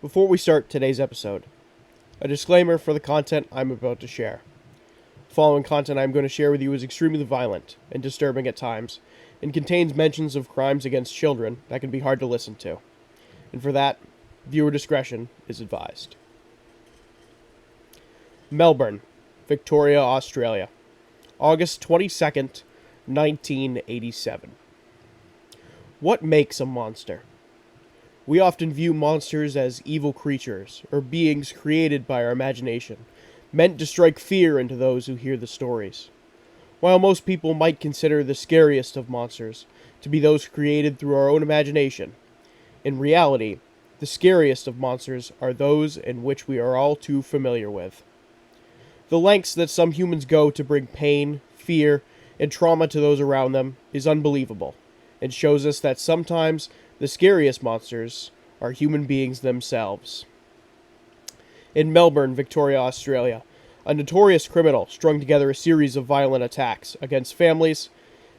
Before we start today's episode, a disclaimer for the content I'm about to share. The following content I'm going to share with you is extremely violent and disturbing at times, and contains mentions of crimes against children that can be hard to listen to. And for that, viewer discretion is advised. Melbourne, Victoria, Australia, August 22nd, 1987. What makes a monster? We often view monsters as evil creatures, or beings created by our imagination, meant to strike fear into those who hear the stories. While most people might consider the scariest of monsters to be those created through our own imagination, in reality, the scariest of monsters are those in which we are all too familiar with. The lengths that some humans go to bring pain, fear, and trauma to those around them is unbelievable, and shows us that sometimes the scariest monsters are human beings themselves. In Melbourne, Victoria, Australia, a notorious criminal strung together a series of violent attacks against families,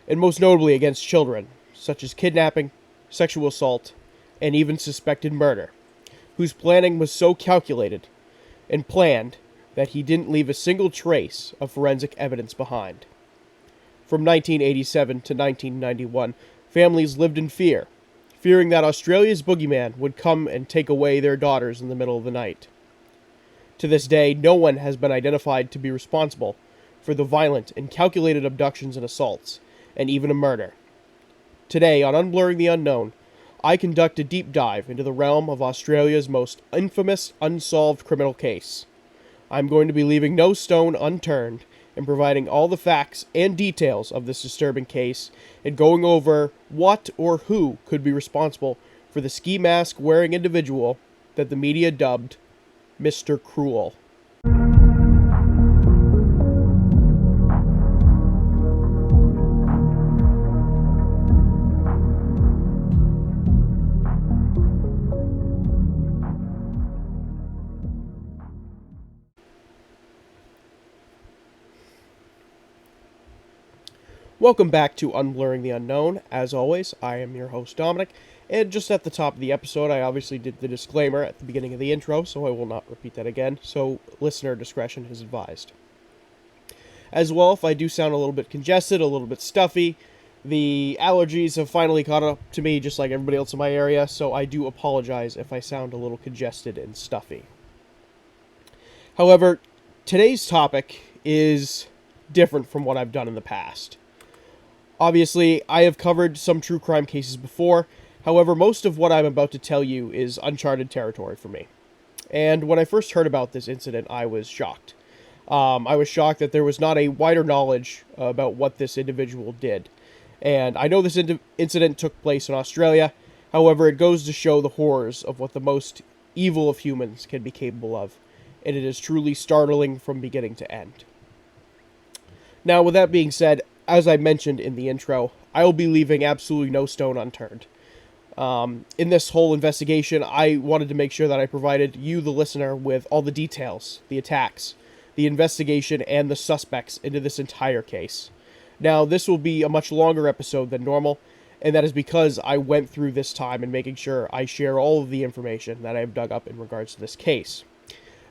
and most notably against children, such as kidnapping, sexual assault, and even suspected murder, whose planning was so calculated and planned that he didn't leave a single trace of forensic evidence behind. From 1987 to 1991, families lived in fear, fearing that Australia's boogeyman would come and take away their daughters in the middle of the night. To this day, no one has been identified to be responsible for the violent and calculated abductions and assaults, and even a murder. Today, on Unblurring the Unknown, I conduct a deep dive into the realm of Australia's most infamous unsolved criminal case. I'm going to be leaving no stone unturned and providing all the facts and details of this disturbing case, and going over what or who could be responsible for the ski mask wearing individual that the media dubbed Mr. Cruel. Welcome back to Unblurring the Unknown. As always, I am your host, Dominic, and just at the top of the episode, I obviously did the disclaimer at the beginning of the intro, so I will not repeat that again, so listener discretion is advised. As well, if I do sound a little bit congested, a little bit stuffy, the allergies have finally caught up to me just like everybody else in my area, so I do apologize if I sound a little congested and stuffy. However, today's topic is different from what I've done in the past. Obviously, I have covered some true crime cases before. However, most of what I'm about to tell you is uncharted territory for me. And when I first heard about this incident, I was shocked. I was shocked that there was not a wider knowledge about what this individual did. And I know this incident took place in Australia. However, it goes to show the horrors of what the most evil of humans can be capable of. And it is truly startling from beginning to end. Now, with that being said, as I mentioned in the intro, I will be leaving absolutely no stone unturned. In this whole investigation, I wanted to make sure that I provided you, the listener, with all the details, the attacks, the investigation, and the suspects into this entire case. Now, this will be a much longer episode than normal, and that is because I went through this time and making sure I share all of the information that I have dug up in regards to this case.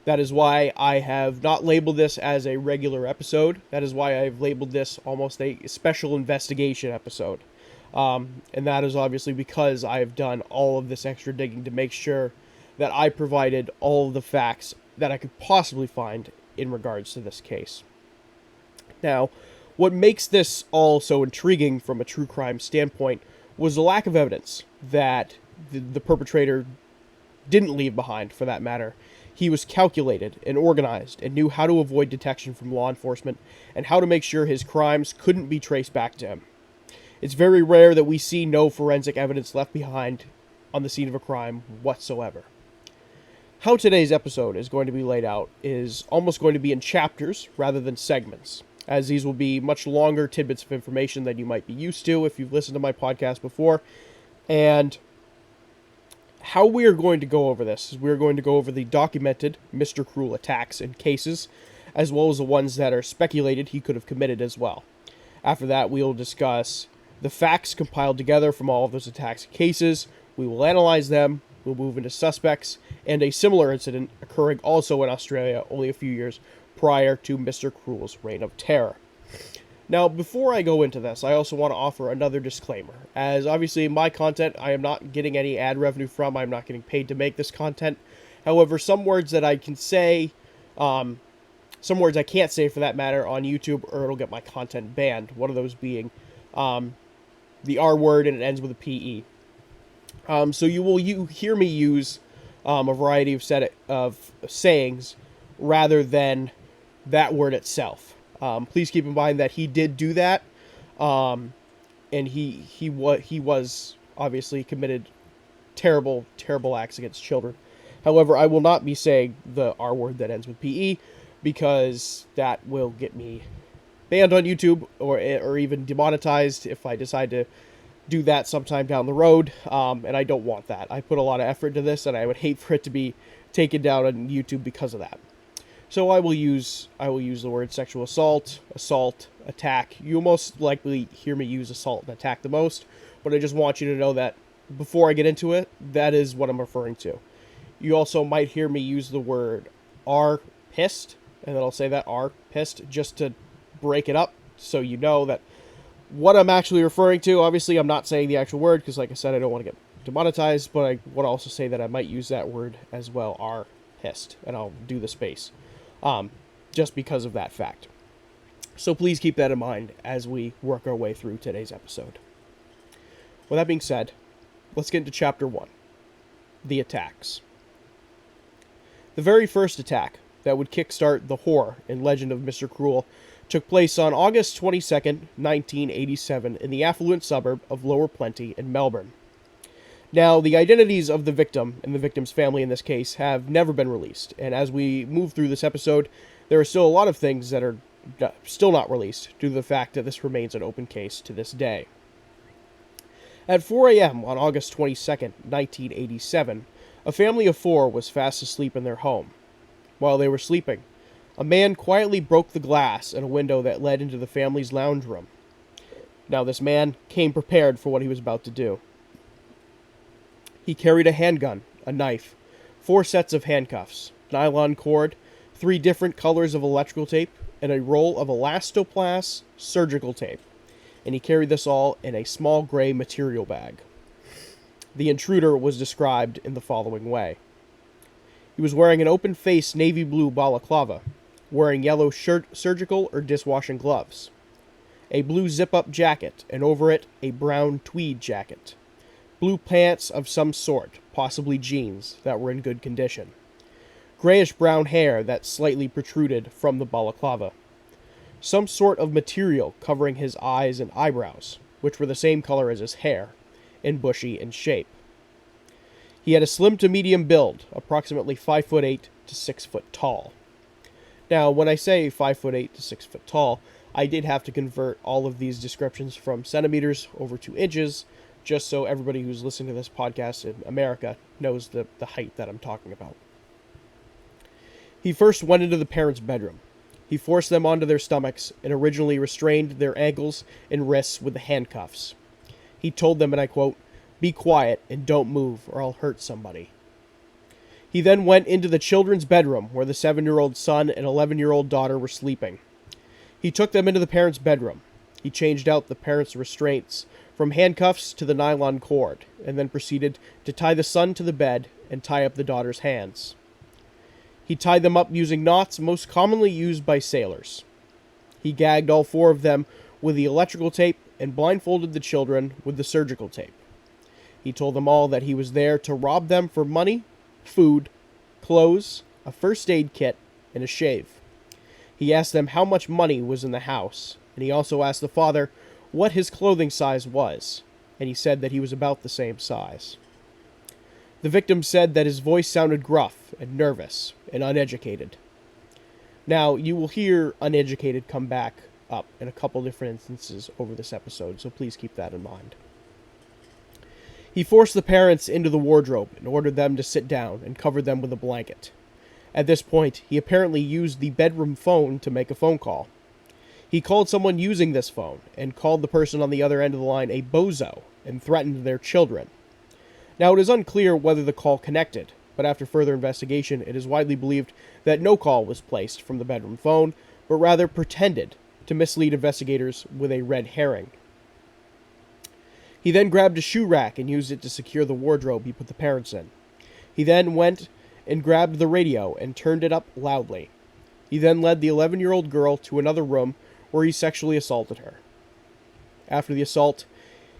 That is why I have not labeled this as a regular episode. That is why I've labeled this almost a special investigation episode. And that is obviously because I have done all of this extra digging to make sure that I provided all of the facts that I could possibly find in regards to this case. Now, what makes this all so intriguing from a true crime standpoint was the lack of evidence that the perpetrator didn't leave behind, for that matter. He was calculated and organized and knew how to avoid detection from law enforcement and how to make sure his crimes couldn't be traced back to him. It's very rare that we see no forensic evidence left behind on the scene of a crime whatsoever. How today's episode is going to be laid out is almost going to be in chapters rather than segments, as these will be much longer tidbits of information than you might be used to if you've listened to my podcast before. And how we are going to go over this is we're going to go over the documented Mr. Cruel attacks and cases, as well as the ones that are speculated he could have committed as well. After that, we will discuss the facts compiled together from all of those attacks and cases. We will analyze them, we'll move into suspects, and a similar incident occurring also in Australia only a few years prior to Mr. Cruel's reign of terror. Now, before I go into this, I also want to offer another disclaimer, as obviously my content I am not getting any ad revenue from, I'm not getting paid to make this content. However, some words that I can say, some words I can't say for that matter on YouTube, or it'll get my content banned. One of those being the R word, and it ends with a PE. So you hear me use a variety of sayings rather than that word itself. Please keep in mind that he did do that, and he was obviously committed terrible acts against children. However, I will not be saying the R word that ends with PE, because that will get me banned on YouTube or even demonetized if I decide to do that sometime down the road, and I don't want that. I put a lot of effort into this, and I would hate for it to be taken down on YouTube because of that. So I will use the word sexual assault, attack. You'll most likely hear me use assault and attack the most, but I just want you to know that before I get into it, that is what I'm referring to. You also might hear me use the word R pissed, and then I'll say that R pissed just to break it up so you know that what I'm actually referring to. Obviously, I'm not saying the actual word because, like I said, I don't want to get demonetized, but I want to also say that I might use that word as well, R pissed, and I'll do the space, just because of that fact. So please keep that in mind as we work our way through today's episode. With that being said, let's get into Chapter 1, the attacks. The very first attack that would kickstart the horror and legend of Mr. Cruel took place on August 22nd, 1987, in the affluent suburb of Lower Plenty in Melbourne. Now, the identities of the victim and the victim's family in this case have never been released, and as we move through this episode, there are still a lot of things that are still not released due to the fact that this remains an open case to this day. At 4 a.m. on August 22nd, 1987, a family of 4 was fast asleep in their home. While they were sleeping, a man quietly broke the glass in a window that led into the family's lounge room. Now, this man came prepared for what he was about to do. He carried a handgun, a knife, 4 sets of handcuffs, nylon cord, 3 different colors of electrical tape, and a roll of elastoplast surgical tape. And he carried this all in a small gray material bag. The intruder was described in the following way. He was wearing an open-face navy blue balaclava, wearing yellow surgical or dishwashing gloves, a blue zip-up jacket, and over it a brown tweed jacket, blue pants of some sort, possibly jeans, that were in good condition, grayish-brown hair that slightly protruded from the balaclava, some sort of material covering his eyes and eyebrows, which were the same color as his hair, and bushy in shape. He had a slim to medium build, approximately 5'8" to 6 foot tall. Now, when I say 5'8" to 6 foot tall, I did have to convert all of these descriptions from centimeters over to inches, just so everybody who's listening to this podcast in America knows the height that I'm talking about. He first went into the parents' bedroom. He forced them onto their stomachs and originally restrained their ankles and wrists with the handcuffs. He told them, and I quote, "Be quiet and don't move or I'll hurt somebody." He then went into the children's bedroom where the 7-year-old son and 11-year-old daughter were sleeping. He took them into the parents' bedroom. He changed out the parents' restraints from handcuffs to the nylon cord and then proceeded to tie the son to the bed and tie up the daughter's hands. He tied them up using knots most commonly used by sailors. He gagged all 4 of them with the electrical tape and blindfolded the children with the surgical tape. He told them all that he was there to rob them for money, food, clothes, a first aid kit, and a shave. He asked them how much money was in the house, and he also asked the father what his clothing size was, and he said that he was about the same size. The victim said that his voice sounded gruff and nervous and uneducated. Now, you will hear uneducated come back up in a couple different instances over this episode, so please keep that in mind. He forced the parents into the wardrobe and ordered them to sit down and covered them with a blanket. At this point, he apparently used the bedroom phone to make a phone call. He called someone using this phone and called the person on the other end of the line a bozo and threatened their children. Now, it is unclear whether the call connected, but after further investigation, it is widely believed that no call was placed from the bedroom phone, but rather pretended to mislead investigators with a red herring. He then grabbed a shoe rack and used it to secure the wardrobe he put the parents in. He then went and grabbed the radio and turned it up loudly. He then led the 11-year-old girl to another room where he sexually assaulted her. After the assault,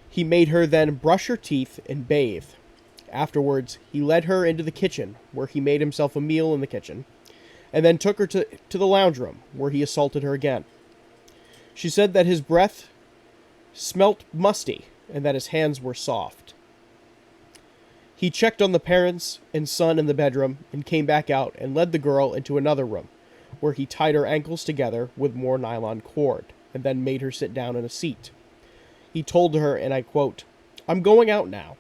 he made her then brush her teeth and bathe. Afterwards, he led her into the kitchen, where he made himself a meal in the kitchen, and then took her to the lounge room, where he assaulted her again. She said that his breath smelt musty and that his hands were soft. He checked on the parents and son in the bedroom and came back out and led the girl into another room, where he tied her ankles together with more nylon cord and then made her sit down in a seat. He told her, and I quote, "I'm going out now,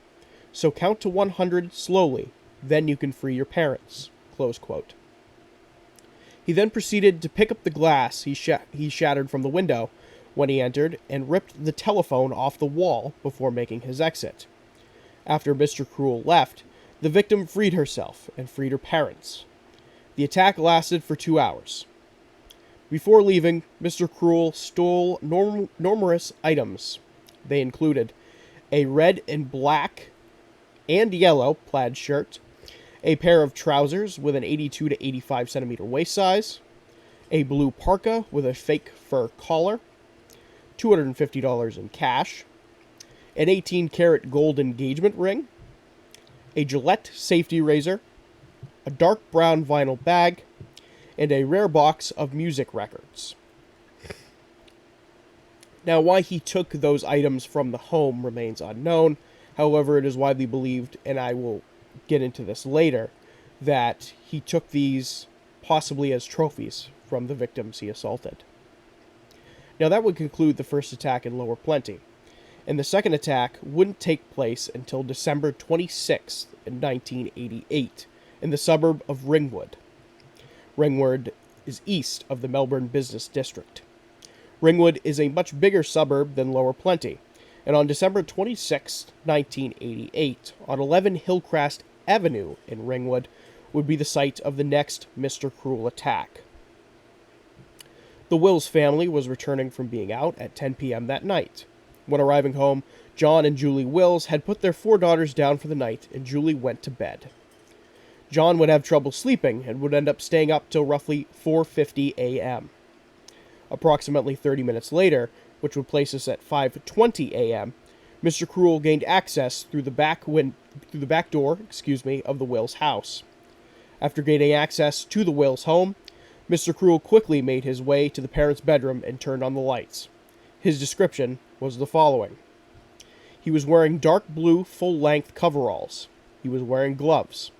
so count to 100 slowly, then you can free your parents," close quote. He then proceeded to pick up the glass he shattered from the window when he entered and ripped the telephone off the wall before making his exit. After Mr. Cruel left, the victim freed herself and freed her parents. The attack lasted for 2 hours. Before leaving, Mr. Cruel stole numerous items. They included a red and black and yellow plaid shirt, a pair of trousers with an 82 to 85 centimeter waist size, a blue parka with a fake fur collar, $250 in cash, an 18-karat gold engagement ring, a Gillette safety razor, a dark brown vinyl bag, and a rare box of music records. Now, why he took those items from the home remains unknown. However, it is widely believed, and I will get into this later, that he took these possibly as trophies from the victims he assaulted. Now, that would conclude the first attack in Lower Plenty, and the second attack wouldn't take place until December 26th, 1988, in the suburb of Ringwood. Ringwood is east of the Melbourne Business District. Ringwood is a much bigger suburb than Lower Plenty, and on December 26, 1988, on 11 Hillcrest Avenue in Ringwood, would be the site of the next Mr. Cruel attack. The Wills family was returning from being out at 10 p.m. that night. When arriving home, John and Julie Wills had put their 4 daughters down for the night, and Julie went to bed. John would have trouble sleeping and would end up staying up till roughly 4:50 a.m. Approximately 30 minutes later, which would place us at 5:20 a.m., Mr. Cruel gained access through the back door of the Wills house. After gaining access to the Wills home, Mr. Cruel quickly made his way to the parents' bedroom and turned on the lights. His description was the following. He was wearing dark blue full-length coveralls. He was wearing gloves.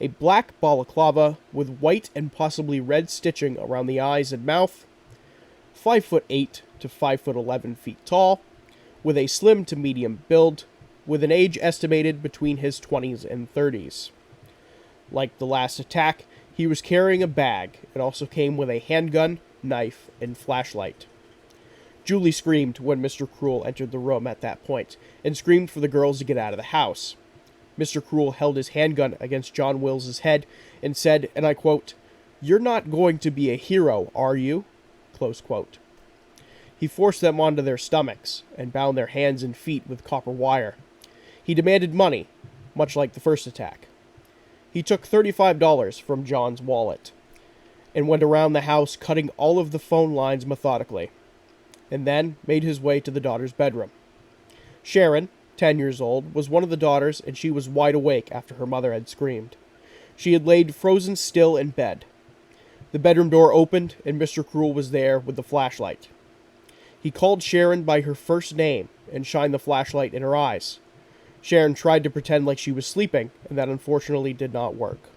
A black balaclava with white and possibly red stitching around the eyes and mouth. 5'8" to 5'11" tall, with a slim to medium build, with an age estimated between his 20s and 30s. Like the last attack, he was carrying a bag and also came with a handgun, knife, and flashlight. Julie screamed when Mr. Cruel entered the room at that point, and screamed for the girls to get out of the house. Mr. Cruel held his handgun against John Wills' head and said, and I quote, "You're not going to be a hero, are you?" Close quote. He forced them onto their stomachs and bound their hands and feet with copper wire. He demanded money, much like the first attack. He took $35 from John's wallet and went around the house cutting all of the phone lines methodically, and then made his way to the daughter's bedroom. Sharon, 10 years old, was one of the daughters, and she was wide awake after her mother had screamed. She had laid frozen still in bed. The bedroom door opened, and Mr. Cruel was there with the flashlight. He called Sharon by her first name and shined the flashlight in her eyes. Sharon tried to pretend like she was sleeping, and that unfortunately did not work.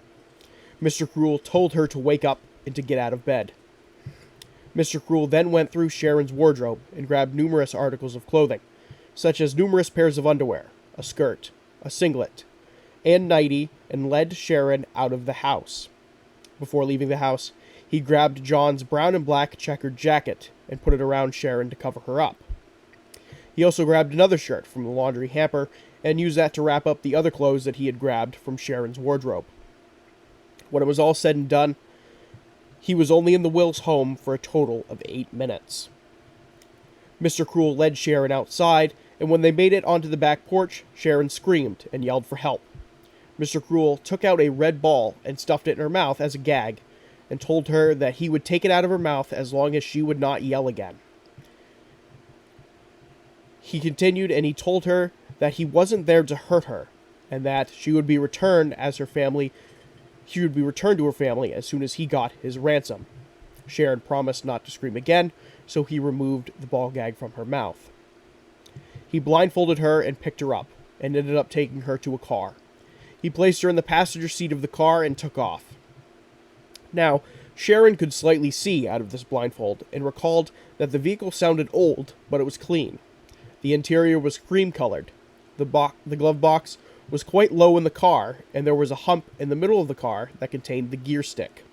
Mr. Cruel told her to wake up and to get out of bed. Mr. Cruel then went through Sharon's wardrobe and grabbed numerous articles of clothing, such as numerous pairs of underwear, a skirt, a singlet, and nightie, and led Sharon out of the house. Before leaving the house, he grabbed John's brown and black checkered jacket and put it around Sharon to cover her up. He also grabbed another shirt from the laundry hamper and used that to wrap up the other clothes that he had grabbed from Sharon's wardrobe. When it was all said and done, he was only in the Wills' home for a total of 8 minutes. Mr. Cruel led Sharon outside, and when they made it onto the back porch, Sharon screamed and yelled for help. Mr. Cruel took out a red ball and stuffed it in her mouth as a gag, and told her that he would take it out of her mouth as long as she would not yell again. He continued, and he told her that he wasn't there to hurt her, and that she would be returned to her family as soon as he got his ransom. Sharon promised not to scream again, so he removed the ball gag from her mouth. He blindfolded her and picked her up, and ended up taking her to a car. He placed her in the passenger seat of the car and took off. Now, Sharon could slightly see out of this blindfold, and recalled that the vehicle sounded old, but it was clean. The interior was cream-colored. The glove box was quite low in the car, and there was a hump in the middle of the car that contained the gear stick.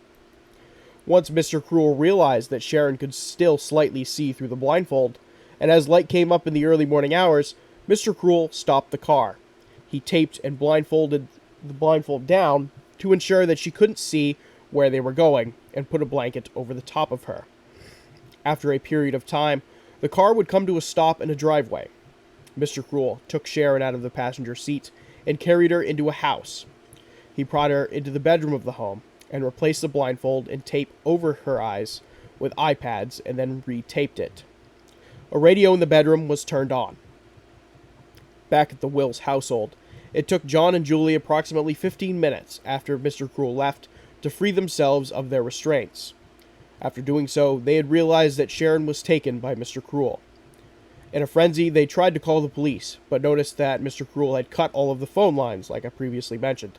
Once Mr. Cruel realized that Sharon could still slightly see through the blindfold, and as light came up in the early morning hours, Mr. Cruel stopped the car. He taped and blindfolded the blindfold down to ensure that she couldn't see where they were going, and put a blanket over the top of her. After a period of time, the car would come to a stop in a driveway. Mr. Cruel took Sharon out of the passenger seat and carried her into a house. He brought her into the bedroom of the home and replaced the blindfold and tape over her eyes with iPads, and then re-taped it. A radio in the bedroom was turned on. Back at the Wills household, it took John and Julie approximately 15 minutes after Mr. Cruel left to free themselves of their restraints. After doing so, they had realized that Sharon was taken by Mr. Cruel. In a frenzy, they tried to call the police, but noticed that Mr. Cruel had cut all of the phone lines, like I previously mentioned.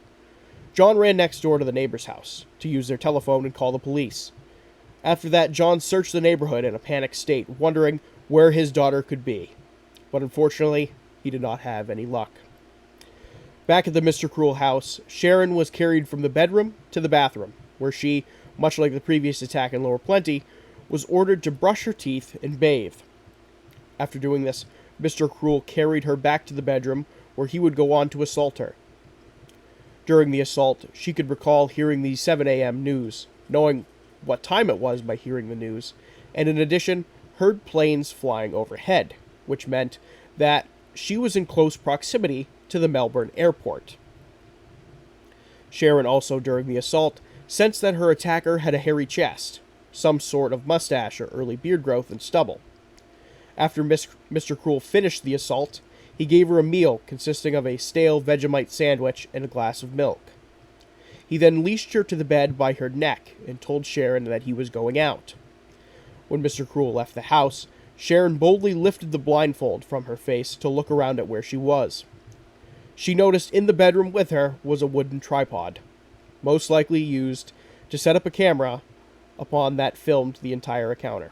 John ran next door to the neighbor's house to use their telephone and call the police. After that, John searched the neighborhood in a panicked state, wondering where his daughter could be. But unfortunately, he did not have any luck. Back at the Mr. Cruel house, Sharon was carried from the bedroom to the bathroom, where she, much like the previous attack in Lower Plenty, was ordered to brush her teeth and bathe. After doing this, Mr. Cruel carried her back to the bedroom, where he would go on to assault her. During the assault, she could recall hearing the 7 a.m. news, knowing what time it was by hearing the news, and in addition, heard planes flying overhead, which meant that she was in close proximity to the Melbourne airport. Sharon also, during the assault, sensed that her attacker had a hairy chest, some sort of mustache or early beard growth and stubble. After Mr. Cruel finished the assault, he gave her a meal consisting of a stale Vegemite sandwich and a glass of milk. He then leashed her to the bed by her neck and told Sharon that he was going out. When Mr. Cruel left the house, Sharon boldly lifted the blindfold from her face to look around at where she was. She noticed in the bedroom with her was a wooden tripod, most likely used to set up a camera upon that filmed the entire encounter.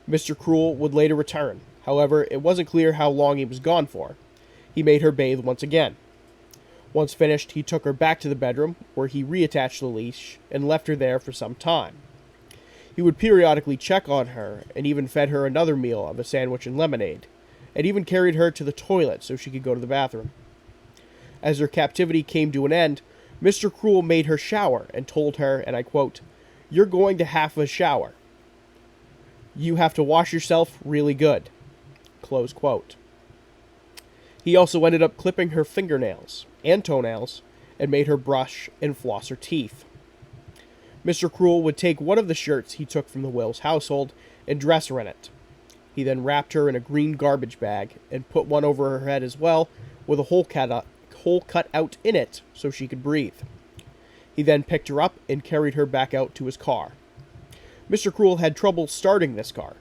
Mr. Cruel would later return. However, it wasn't clear how long he was gone for. He made her bathe once again. Once finished, he took her back to the bedroom, where he reattached the leash and left her there for some time. He would periodically check on her, and even fed her another meal of a sandwich and lemonade, and even carried her to the toilet so she could go to the bathroom. As her captivity came to an end, Mr. Cruel made her shower and told her, and I quote, "You're going to have a shower. You have to wash yourself really good." Close quote. He also ended up clipping her fingernails and toenails and made her brush and floss her teeth. Mr. Cruel would take one of the shirts he took from the Wills household and dress her in it. He then wrapped her in a green garbage bag and put one over her head as well, with a hole cut out in it so she could breathe. He then picked her up and carried her back out to his car. Mr. Cruel had trouble starting this car.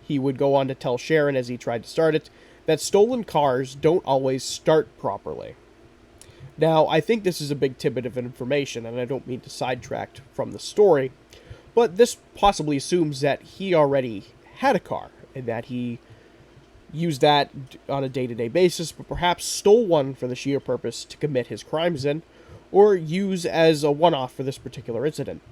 He would go on to tell Sharon as he tried to start it that stolen cars don't always start properly. Now, I think this is a big tidbit of information, and I don't mean to sidetrack from the story, but this possibly assumes that he already had a car, and that he used that on a day-to-day basis, but perhaps stole one for the sheer purpose to commit his crimes in, or use as a one-off for this particular incident.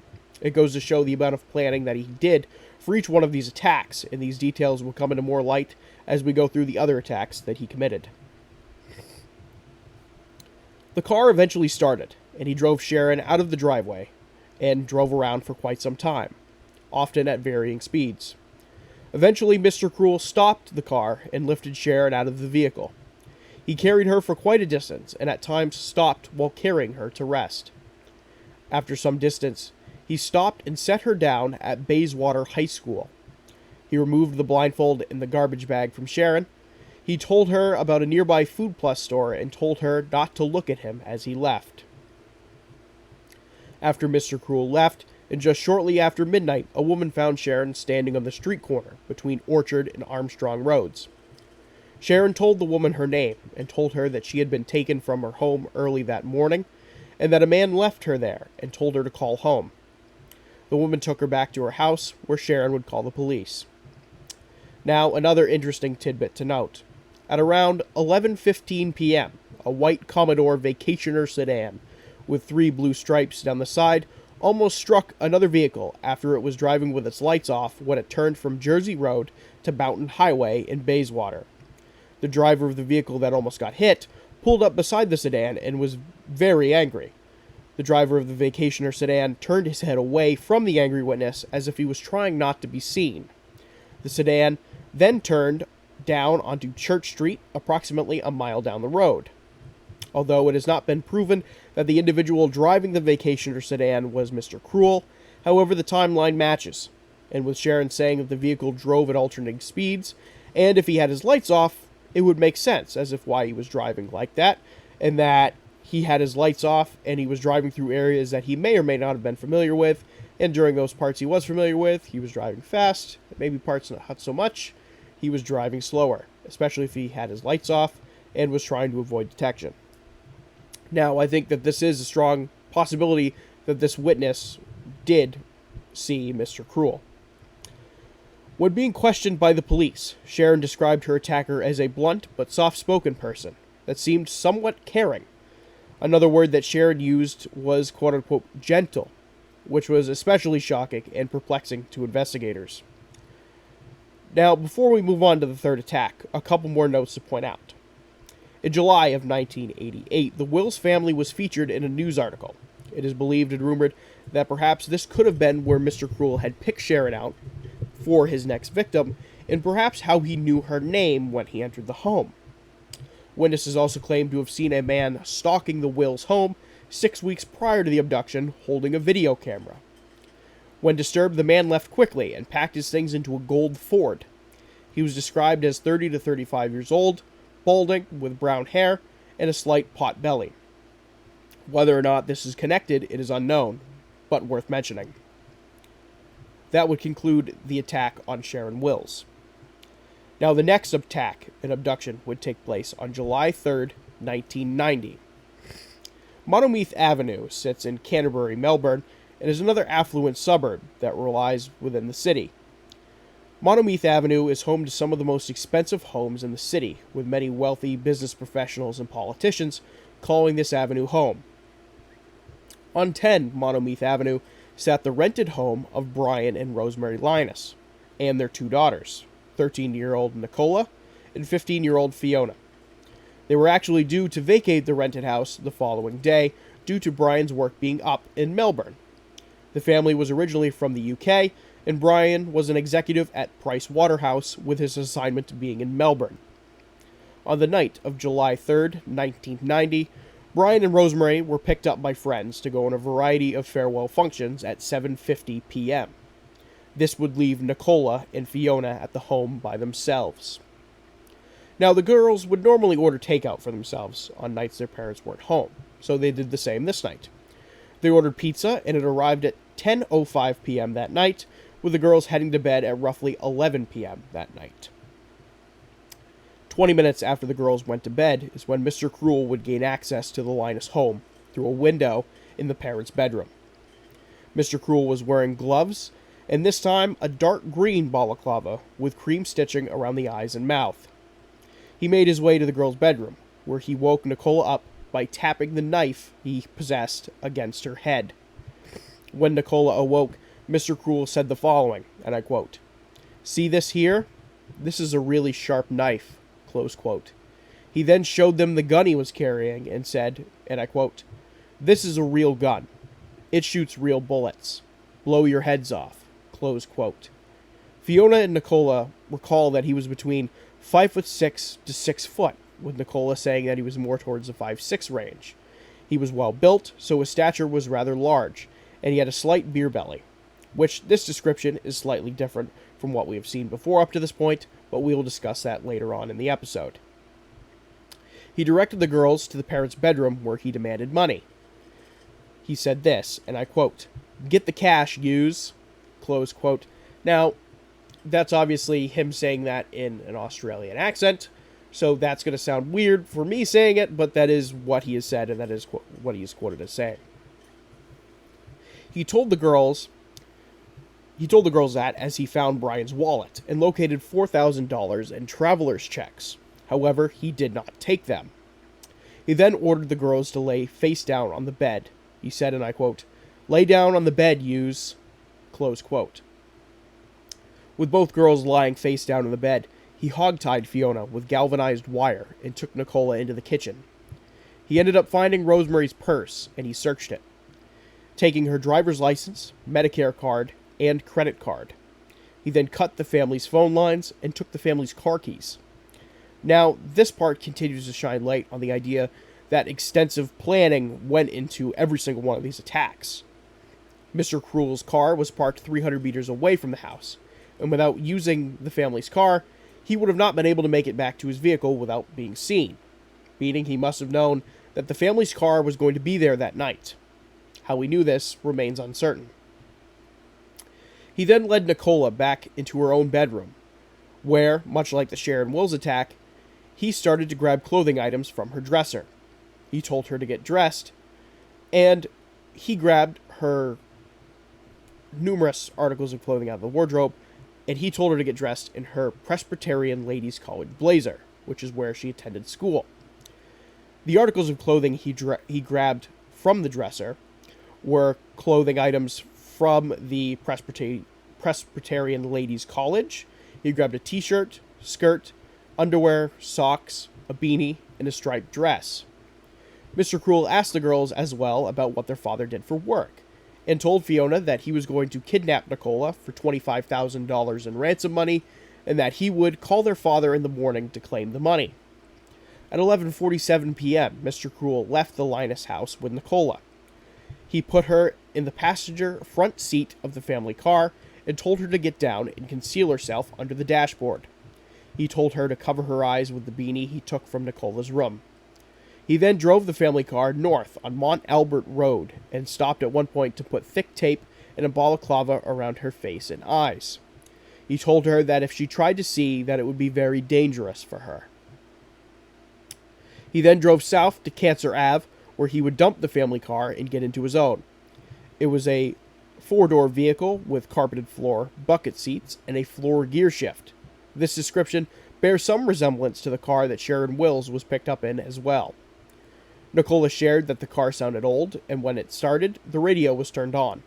It goes to show the amount of planning that he did for each one of these attacks, and these details will come into more light as we go through the other attacks that he committed. The car eventually started, and he drove Sharon out of the driveway and drove around for quite some time, often at varying speeds. Eventually, Mr. Cruel stopped the car and lifted Sharon out of the vehicle. He carried her for quite a distance and at times stopped while carrying her to rest. After some distance, he stopped and set her down at Bayswater High School. He removed the blindfold and the garbage bag from Sharon. He told her about a nearby Food Plus store and told her not to look at him as he left. After Mr. Cruel left, and just shortly after midnight, a woman found Sharon standing on the street corner between Orchard and Armstrong Roads. Sharon told the woman her name and told her that she had been taken from her home early that morning and that a man left her there and told her to call home. The woman took her back to her house where Sharon would call the police. Now, another interesting tidbit to note. At around 11:15 p.m., a white Commodore Vacationer sedan with 3 blue stripes down the side almost struck another vehicle after it was driving with its lights off when it turned from Jersey Road to Mountain Highway in Bayswater. The driver of the vehicle that almost got hit pulled up beside the sedan and was very angry. The driver of the Vacationer sedan turned his head away from the angry witness as if he was trying not to be seen. The sedan then turned down onto Church Street, approximately a mile down the road. Although it has not been proven that the individual driving the Vacationer sedan was Mr. Cruel, however, the timeline matches, and with Sharon saying that the vehicle drove at alternating speeds, and if he had his lights off, it would make sense as if why he was driving like that, and that he had his lights off and he was driving through areas that he may or may not have been familiar with, and during those parts he was familiar with, he was driving fast, maybe parts not so much, he was driving slower, especially if he had his lights off and was trying to avoid detection. Now, I think that this is a strong possibility that this witness did see Mr. Cruel. When being questioned by the police, Sharon described her attacker as a blunt but soft-spoken person that seemed somewhat caring. Another word that Sharon used was quote-unquote gentle, which was especially shocking and perplexing to investigators. Now, before we move on to the third attack, a couple more notes to point out. In July of 1988, the Wills family was featured in a news article. It is believed and rumored that perhaps this could have been where Mr. Cruel had picked Sharon out for his next victim, and perhaps how he knew her name when he entered the home. Witnesses also claimed to have seen a man stalking the Wills' home 6 weeks prior to the abduction, holding a video camera. When disturbed, the man left quickly and packed his things into a gold Ford. He was described as 30 to 35 years old, balding, with brown hair, and a slight pot belly. Whether or not this is connected, it is unknown, but worth mentioning. That would conclude the attack on Sharon Wills. Now, the next attack and abduction would take place on July 3rd, 1990. Monomeath Avenue sits in Canterbury, Melbourne, and is another affluent suburb that lies within the city. Monomeath Avenue is home to some of the most expensive homes in the city, with many wealthy business professionals and politicians calling this avenue home. On 10 Monomeath Avenue sat the rented home of Brian and Rosemary Linus, and their 2 daughters, 13-year-old Nicola and 15-year-old Fiona. They were actually due to vacate the rented house the following day due to Brian's work being up in Melbourne. The family was originally from the UK, and Brian was an executive at Price Waterhouse with his assignment being in Melbourne. On the night of July 3rd, 1990, Brian and Rosemary were picked up by friends to go on a variety of farewell functions at 7:50 p.m. This would leave Nicola and Fiona at the home by themselves. Now, the girls would normally order takeout for themselves on nights their parents weren't home, so they did the same this night. They ordered pizza, and it arrived at 10:05 p.m. that night, with the girls heading to bed at roughly 11 p.m. that night. 20 minutes after the girls went to bed is when Mr. Cruel would gain access to the Linus home through a window in the parents' bedroom. Mr. Cruel was wearing gloves, and this time a dark green balaclava with cream stitching around the eyes and mouth. He made his way to the girls' bedroom, where he woke Nicola up by tapping the knife he possessed against her head. When Nicola awoke, Mr. Cruel said the following, and I quote, "See this here? This is a really sharp knife," close quote. He then showed them the gun he was carrying and said, and I quote, "This is a real gun. It shoots real bullets. Blow your heads off." Close quote. Fiona and Nicola recall that he was between 5'6" to 6 foot, with Nicola saying that he was more towards the 5'6" range. He was well built, so his stature was rather large, and he had a slight beer belly, which this description is slightly different from what we have seen before up to this point, but we will discuss that later on in the episode. He directed the girls to the parents' bedroom where he demanded money. He said this, and I quote, "Get the cash, yous." Close quote. Now, that's obviously him saying that in an Australian accent, so that's going to sound weird for me saying it, but that is what he has said, and that is what he is quoted as saying. He told the girls that as he found Brian's wallet and located $4,000 in traveler's checks. However, he did not take them. He then ordered the girls to lay face down on the bed. He said, and I quote, "Lay down on the bed, yous." Close quote. With both girls lying face down in the bed, he hogtied Fiona with galvanized wire and took Nicola into the kitchen. He ended up finding Rosemary's purse, and he searched it, taking her driver's license, Medicare card, and credit card. He then cut the family's phone lines and took the family's car keys. Now, this part continues to shine light on the idea that extensive planning went into every single one of these attacks. Mr. Cruel's car was parked 300 meters away from the house, and without using the family's car, he would have not been able to make it back to his vehicle without being seen, meaning he must have known that the family's car was going to be there that night. How he knew this remains uncertain. He then led Nicola back into her own bedroom, where, much like the Sharon Wills attack, he started to grab clothing items from her dresser. He told her to get dressed, and he grabbed her numerous articles of clothing out of the wardrobe, and he told her to get dressed in her Presbyterian Ladies' College blazer, which is where she attended school. The articles of clothing he grabbed from the dresser were clothing items from the Presbyterian Ladies' College. He grabbed a t-shirt, skirt, underwear, socks, a beanie, and a striped dress. Mr. Cruel asked the girls as well about what their father did for work, and told Fiona that he was going to kidnap Nicola for $25,000 in ransom money, and that he would call their father in the morning to claim the money. At 11:47 p.m., Mr. Cruel left the Linus house with Nicola. He put her in the passenger front seat of the family car and told her to get down and conceal herself under the dashboard. He told her to cover her eyes with the beanie he took from Nicola's room. He then drove the family car north on Mont Albert Road and stopped at one point to put thick tape and a balaclava around her face and eyes. He told her that if she tried to see, that it would be very dangerous for her. He then drove south to Cancer Ave, where he would dump the family car and get into his own. It was a four-door vehicle with carpeted floor, bucket seats, and a floor gear shift. This description bears some resemblance to the car that Sharon Wills was picked up in as well. Nicola shared that the car sounded old, and when it started, the radio was turned on.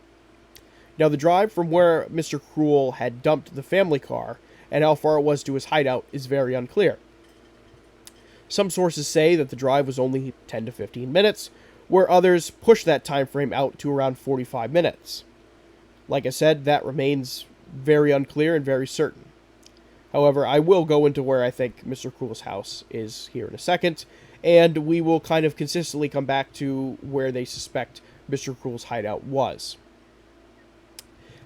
Now, the drive from where Mr. Cruel had dumped the family car and how far it was to his hideout is very unclear. Some sources say that the drive was only 10 to 15 minutes, where others push that time frame out to around 45 minutes. Like I said, that remains very unclear and very certain. However, I will go into where I think Mr. Cruel's house is here in a second, and we will kind of consistently come back to where they suspect Mr. Cruel's hideout was.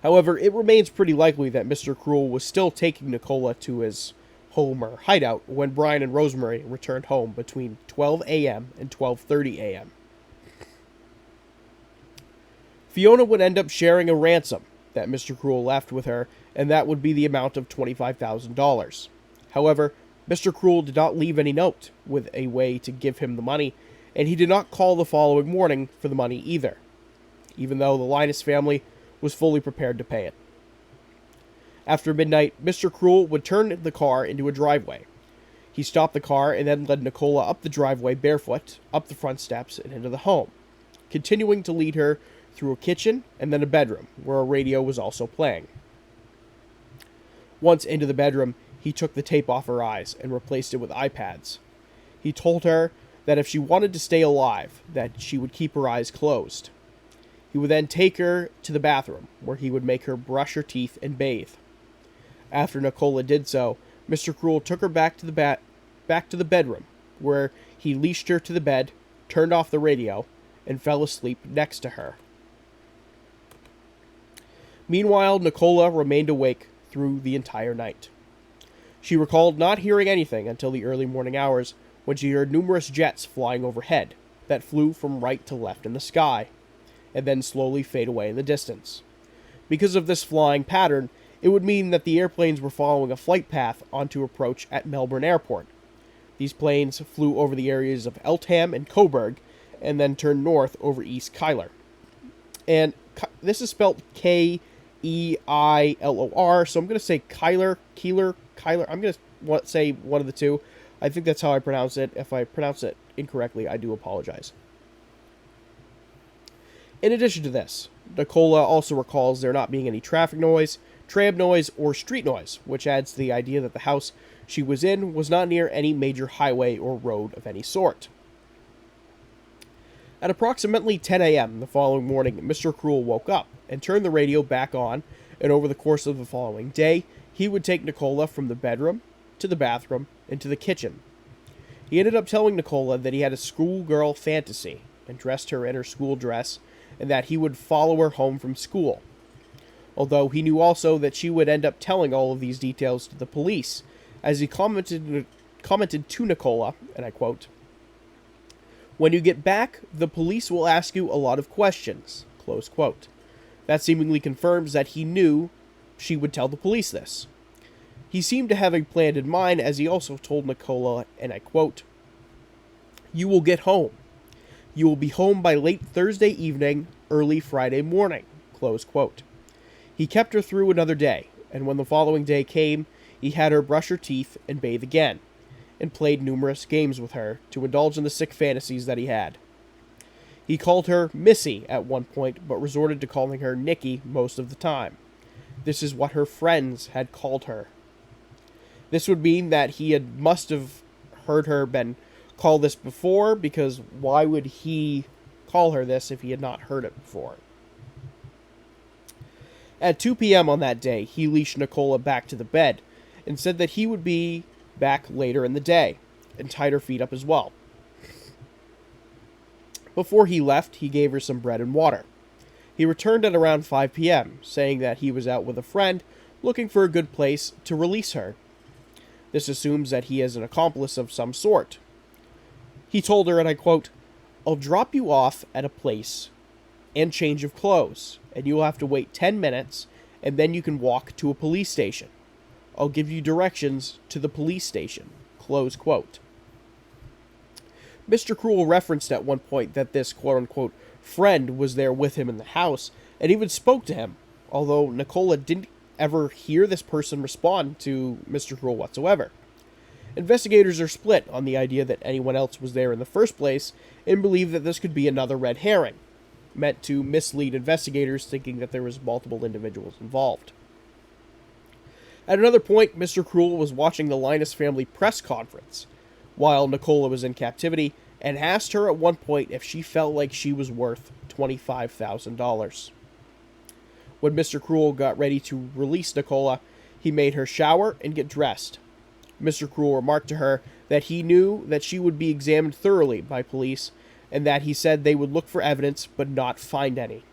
However, it remains pretty likely that Mr. Cruel was still taking Nicola to his home or hideout when Brian and Rosemary returned home between 12 a.m. and 12:30 a.m. Fiona would end up sharing a ransom that Mr. Cruel left with her, and that would be the amount of $25,000. However, Mr. Cruel did not leave any note with a way to give him the money, and he did not call the following morning for the money either, even though the Linus family was fully prepared to pay it. After midnight, Mr. Cruel would turn the car into a driveway. He stopped the car and then led Nicola up the driveway barefoot, up the front steps, and into the home, continuing to lead her through a kitchen and then a bedroom, where a radio was also playing. Once into the bedroom, he took the tape off her eyes and replaced it with iPads. He told her that if she wanted to stay alive, that she would keep her eyes closed. He would then take her to the bathroom, where he would make her brush her teeth and bathe. After Nicola did so, Mr. Cruel took her back to the bedroom, where he leashed her to the bed, turned off the radio, and fell asleep next to her. Meanwhile, Nicola remained awake through the entire night. She recalled not hearing anything until the early morning hours, when she heard numerous jets flying overhead that flew from right to left in the sky, and then slowly fade away in the distance. Because of this flying pattern, it would mean that the airplanes were following a flight path onto approach at Melbourne Airport. These planes flew over the areas of Eltham and Coburg, and then turned north over East Kyler. And this is spelled Keilor, so I'm going to say Kyler. I'm going to say one of the two. I think that's how I pronounce it. If I pronounce it incorrectly, I do apologize. In addition to this, Nicola also recalls there not being any traffic noise, tram noise, or street noise, which adds to the idea that the house she was in was not near any major highway or road of any sort. At approximately 10 a.m. the following morning, Mr. Cruel woke up and turned the radio back on, and over the course of the following day, he would take Nicola from the bedroom to the bathroom and to the kitchen. He ended up telling Nicola that he had a schoolgirl fantasy and dressed her in her school dress, and that he would follow her home from school. Although he knew also that she would end up telling all of these details to the police, as he commented to Nicola, and I quote, "When you get back, the police will ask you a lot of questions," close quote. That seemingly confirms that he knew she would tell the police this. He seemed to have a plan in mind, as he also told Nicola, and I quote, "You will get home. You will be home by late Thursday evening, early Friday morning," close quote. He kept her through another day, and when the following day came, he had her brush her teeth and bathe again, and played numerous games with her to indulge in the sick fantasies that he had. He called her Missy at one point, but resorted to calling her Nikki most of the time. This is what her friends had called her. This would mean that he must have heard her call this before, because why would he call her this if he had not heard it before? At 2 p.m. on that day, he leashed Nicola back to the bed and said that he would be back later in the day, and tied her feet up as well. Before he left, he gave her some bread and water. He returned at around 5 p.m., saying that he was out with a friend looking for a good place to release her. This assumes that he is an accomplice of some sort. He told her, and I quote, "I'll drop you off at a place and change of clothes, and you'll have to wait 10 minutes, and then you can walk to a police station. I'll give you directions to the police station," close quote. Mr. Cruel referenced at one point that this quote-unquote friend was there with him in the house, and even spoke to him, although Nicola didn't ever hear this person respond to Mr. Cruel whatsoever. Investigators are split on the idea that anyone else was there in the first place, and believe that this could be another red herring, meant to mislead investigators thinking that there was multiple individuals involved. At another point, Mr. Cruel was watching the Linus family press conference while Nicola was in captivity, and asked her at one point if she felt like she was worth $25,000. When Mr. Cruel got ready to release Nicola, he made her shower and get dressed. Mr. Cruel remarked to her that he knew that she would be examined thoroughly by police, and that he said they would look for evidence but not find any.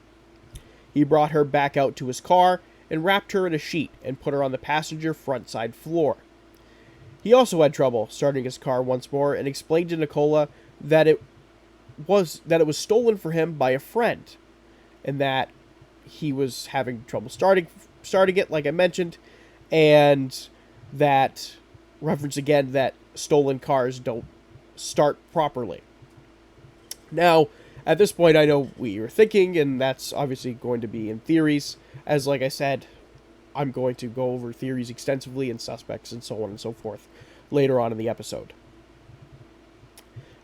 He brought her back out to his car and wrapped her in a sheet and put her on the passenger front side floor. He also had trouble starting his car once more, and explained to Nicola that it was stolen for him by a friend, and that he was having trouble starting it, like I mentioned, and that reference again that stolen cars don't start properly. Now, at this point, I know what you're thinking, and that's obviously going to be in theories, as like I said, I'm going to go over theories extensively and suspects and so on and so forth later on in the episode.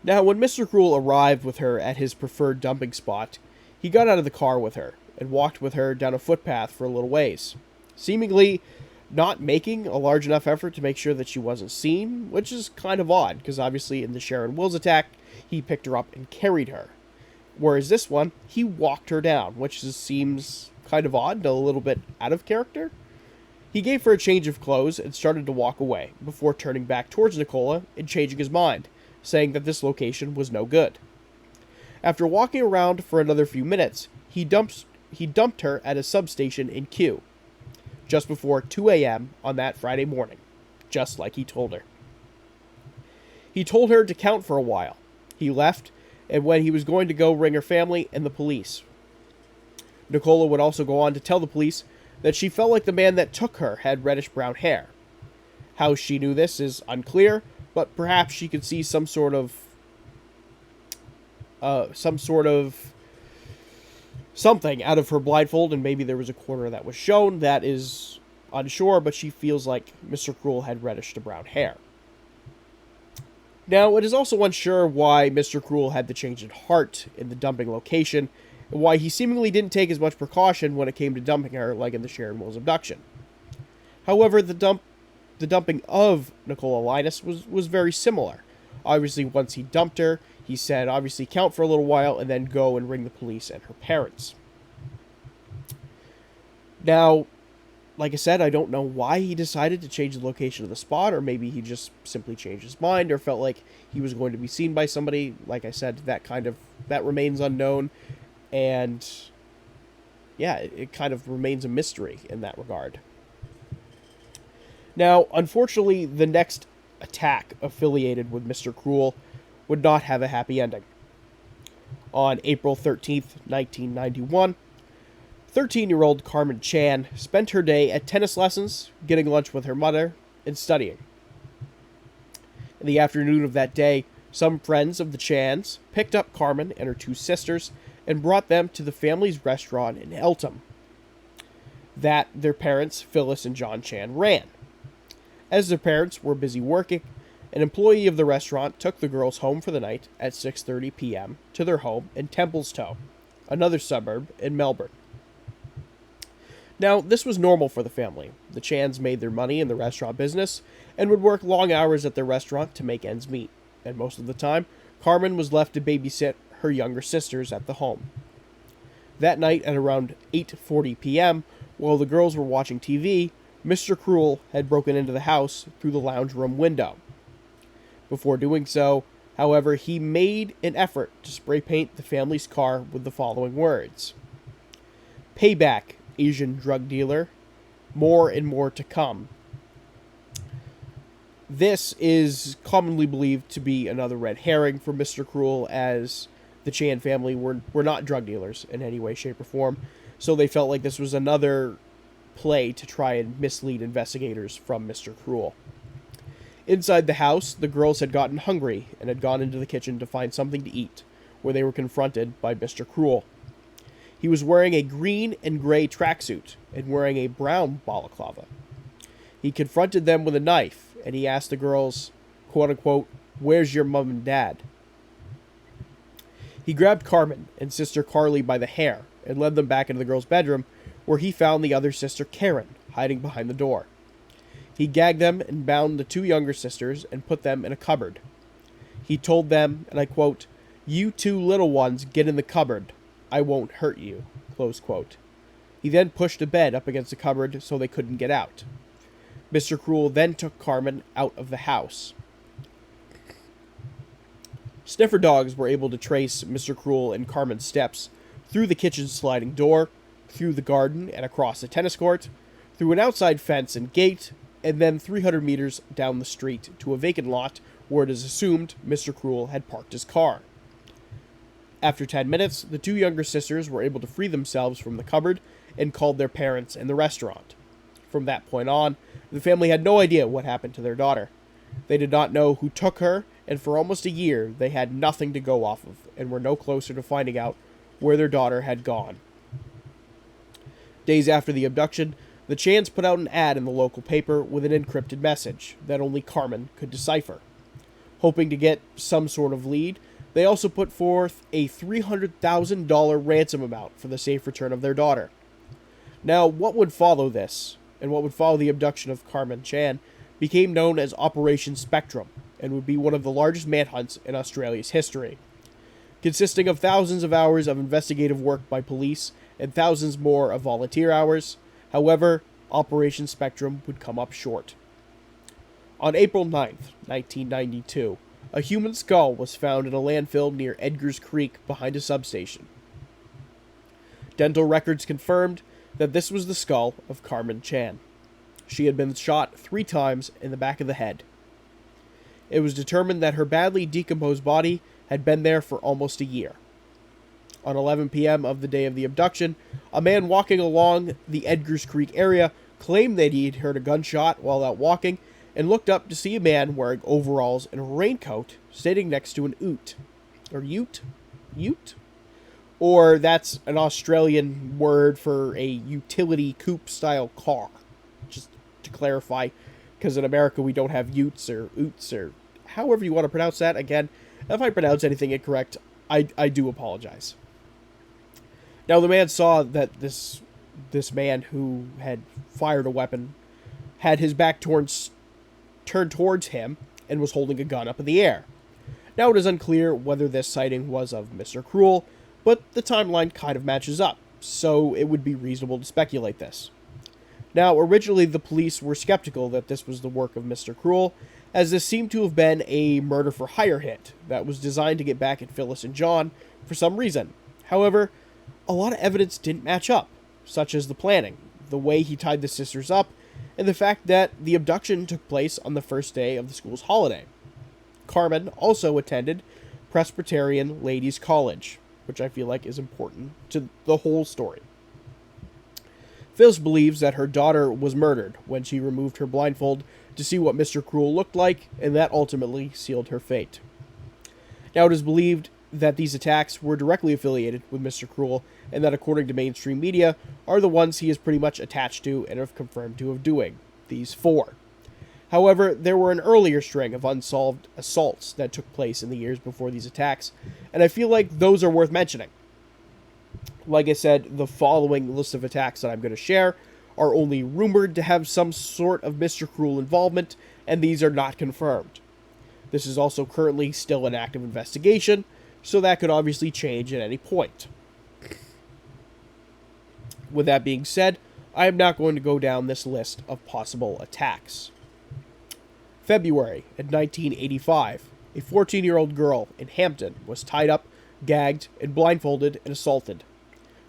Now, when Mr. Cruel arrived with her at his preferred dumping spot, he got out of the car with her and walked with her down a footpath for a little ways. Seemingly, not making a large enough effort to make sure that she wasn't seen, which is kind of odd, because obviously in the Sharon Wills attack, he picked her up and carried her. Whereas this one, he walked her down, which just seems kind of odd and a little bit out of character. He gave her a change of clothes and started to walk away, before turning back towards Nicola and changing his mind, saying that this location was no good. After walking around for another few minutes, he dumped her at a substation in Kew, just before 2 a.m. on that Friday morning, just like he told her. He told her to count for a while. He left, and when he was going to go ring her family and the police. Nicola would also go on to tell the police that she felt like the man that took her had reddish-brown hair. How she knew this is unclear, but perhaps she could see some sort of something out of her blindfold, and maybe there was a corner that was shown. That is unsure, but she feels like Mr. Cruel had reddish to brown hair. Now, it is also unsure why Mr. Cruel had the change in heart in the dumping location, and why he seemingly didn't take as much precaution when it came to dumping her, like in the Sharon Wills abduction. However, the dumping of Nicola Linus was very similar. Obviously, once he dumped her, he said, obviously, count for a little while and then go and ring the police and her parents. Now, like I said, I don't know why he decided to change the location of the spot, or maybe he just simply changed his mind or felt like he was going to be seen by somebody. Like I said, that remains unknown, and yeah, it kind of remains a mystery in that regard. Now, unfortunately, the next attack affiliated with Mr. Cruel would not have a happy ending. On April 13th, 1991, 13-year-old Carmen Chan spent her day at tennis lessons, getting lunch with her mother, and studying. In the afternoon of that day, some friends of the Chans picked up Carmen and her two sisters and brought them to the family's restaurant in Eltham that their parents, Phyllis and John Chan, ran. As their parents were busy working, an employee of the restaurant took the girls home for the night at 6:30 p.m. to their home in Templestowe, another suburb in Melbourne. Now, this was normal for the family. The Chans made their money in the restaurant business and would work long hours at their restaurant to make ends meet, and most of the time, Carmen was left to babysit her younger sisters at the home. That night at around 8:40 p.m., while the girls were watching TV, Mr. Cruel had broken into the house through the lounge room window. Before doing so, however, he made an effort to spray paint the family's car with the following words: "Payback, Asian drug dealer. More and more to come." This is commonly believed to be another red herring for Mr. Cruel, as the Chan family were not drug dealers in any way, shape, or form, so they felt like this was another play to try and mislead investigators from Mr. Cruel. Inside the house, the girls had gotten hungry and had gone into the kitchen to find something to eat, where they were confronted by Mr. Cruel. He was wearing a green and gray tracksuit and wearing a brown balaclava. He confronted them with a knife, and he asked the girls, quote-unquote, "Where's your mom and dad?" He grabbed Carmen and sister Carly by the hair and led them back into the girls' bedroom, where he found the other sister, Karen, hiding behind the door. He gagged them and bound the two younger sisters and put them in a cupboard. He told them, and I quote, "You two little ones get in the cupboard. I won't hurt you," close quote. He then pushed a bed up against the cupboard so they couldn't get out. Mr. Cruel then took Carmen out of the house. Sniffer dogs were able to trace Mr. Cruel and Carmen's steps through the kitchen sliding door, through the garden and across the tennis court, through an outside fence and gate, and then 300 meters down the street to a vacant lot where it is assumed Mr. Cruel had parked his car. After 10 minutes, the two younger sisters were able to free themselves from the cupboard and called their parents in the restaurant. From that point on, the family had no idea what happened to their daughter. They did not know who took her, and for almost a year they had nothing to go off of and were no closer to finding out where their daughter had gone. Days after the abduction, the Chans put out an ad in the local paper with an encrypted message that only Carmen could decipher. Hoping to get some sort of lead, they also put forth a $300,000 ransom amount for the safe return of their daughter. Now, what would follow this and what would follow the abduction of Carmen Chan became known as Operation Spectrum and would be one of the largest manhunts in Australia's history, consisting of thousands of hours of investigative work by police and thousands more of volunteer hours. However, Operation Spectrum would come up short. On April 9th, 1992, a human skull was found in a landfill near Edgar's Creek behind a substation. Dental records confirmed that this was the skull of Carmen Chan. She had been shot 3 times in the back of the head. It was determined that her badly decomposed body had been there for almost a year. On 11 p.m. of the day of the abduction, a man walking along the Edgar's Creek area claimed that he had heard a gunshot while out walking and looked up to see a man wearing overalls and a raincoat sitting next to an ute. Or ute? Ute? Or that's an Australian word for a utility coupe-style car. Just to clarify, because in America we don't have utes or oots or however you want to pronounce that. Again, if I pronounce anything incorrect, I do apologize. Now, the man saw that this man who had fired a weapon had his back turned towards him and was holding a gun up in the air. Now, it is unclear whether this sighting was of Mr. Cruel, but the timeline kind of matches up, so it would be reasonable to speculate this. Now, originally the police were skeptical that this was the work of Mr. Cruel, as this seemed to have been a murder-for-hire hit that was designed to get back at Phyllis and John for some reason. However, a lot of evidence didn't match up, such as the planning, the way he tied the sisters up, and the fact that the abduction took place on the first day of the school's holiday. Carmen also attended Presbyterian Ladies' College, which I feel like is important to the whole story. Phyllis believes that her daughter was murdered when she removed her blindfold to see what Mr. Cruel looked like, and that ultimately sealed her fate. Now, it is believed that these attacks were directly affiliated with Mr. Cruel, and that according to mainstream media, are the ones he is pretty much attached to and have confirmed to have doing, these 4. However, there were an earlier string of unsolved assaults that took place in the years before these attacks, and I feel like those are worth mentioning. Like I said, the following list of attacks that I'm going to share are only rumored to have some sort of Mr. Cruel involvement, and these are not confirmed. This is also currently still an active investigation, so that could obviously change at any point. With that being said, I am not going to go down this list of possible attacks. February in 1985, a 14-year-old girl in Hampton was tied up, gagged, and blindfolded and assaulted.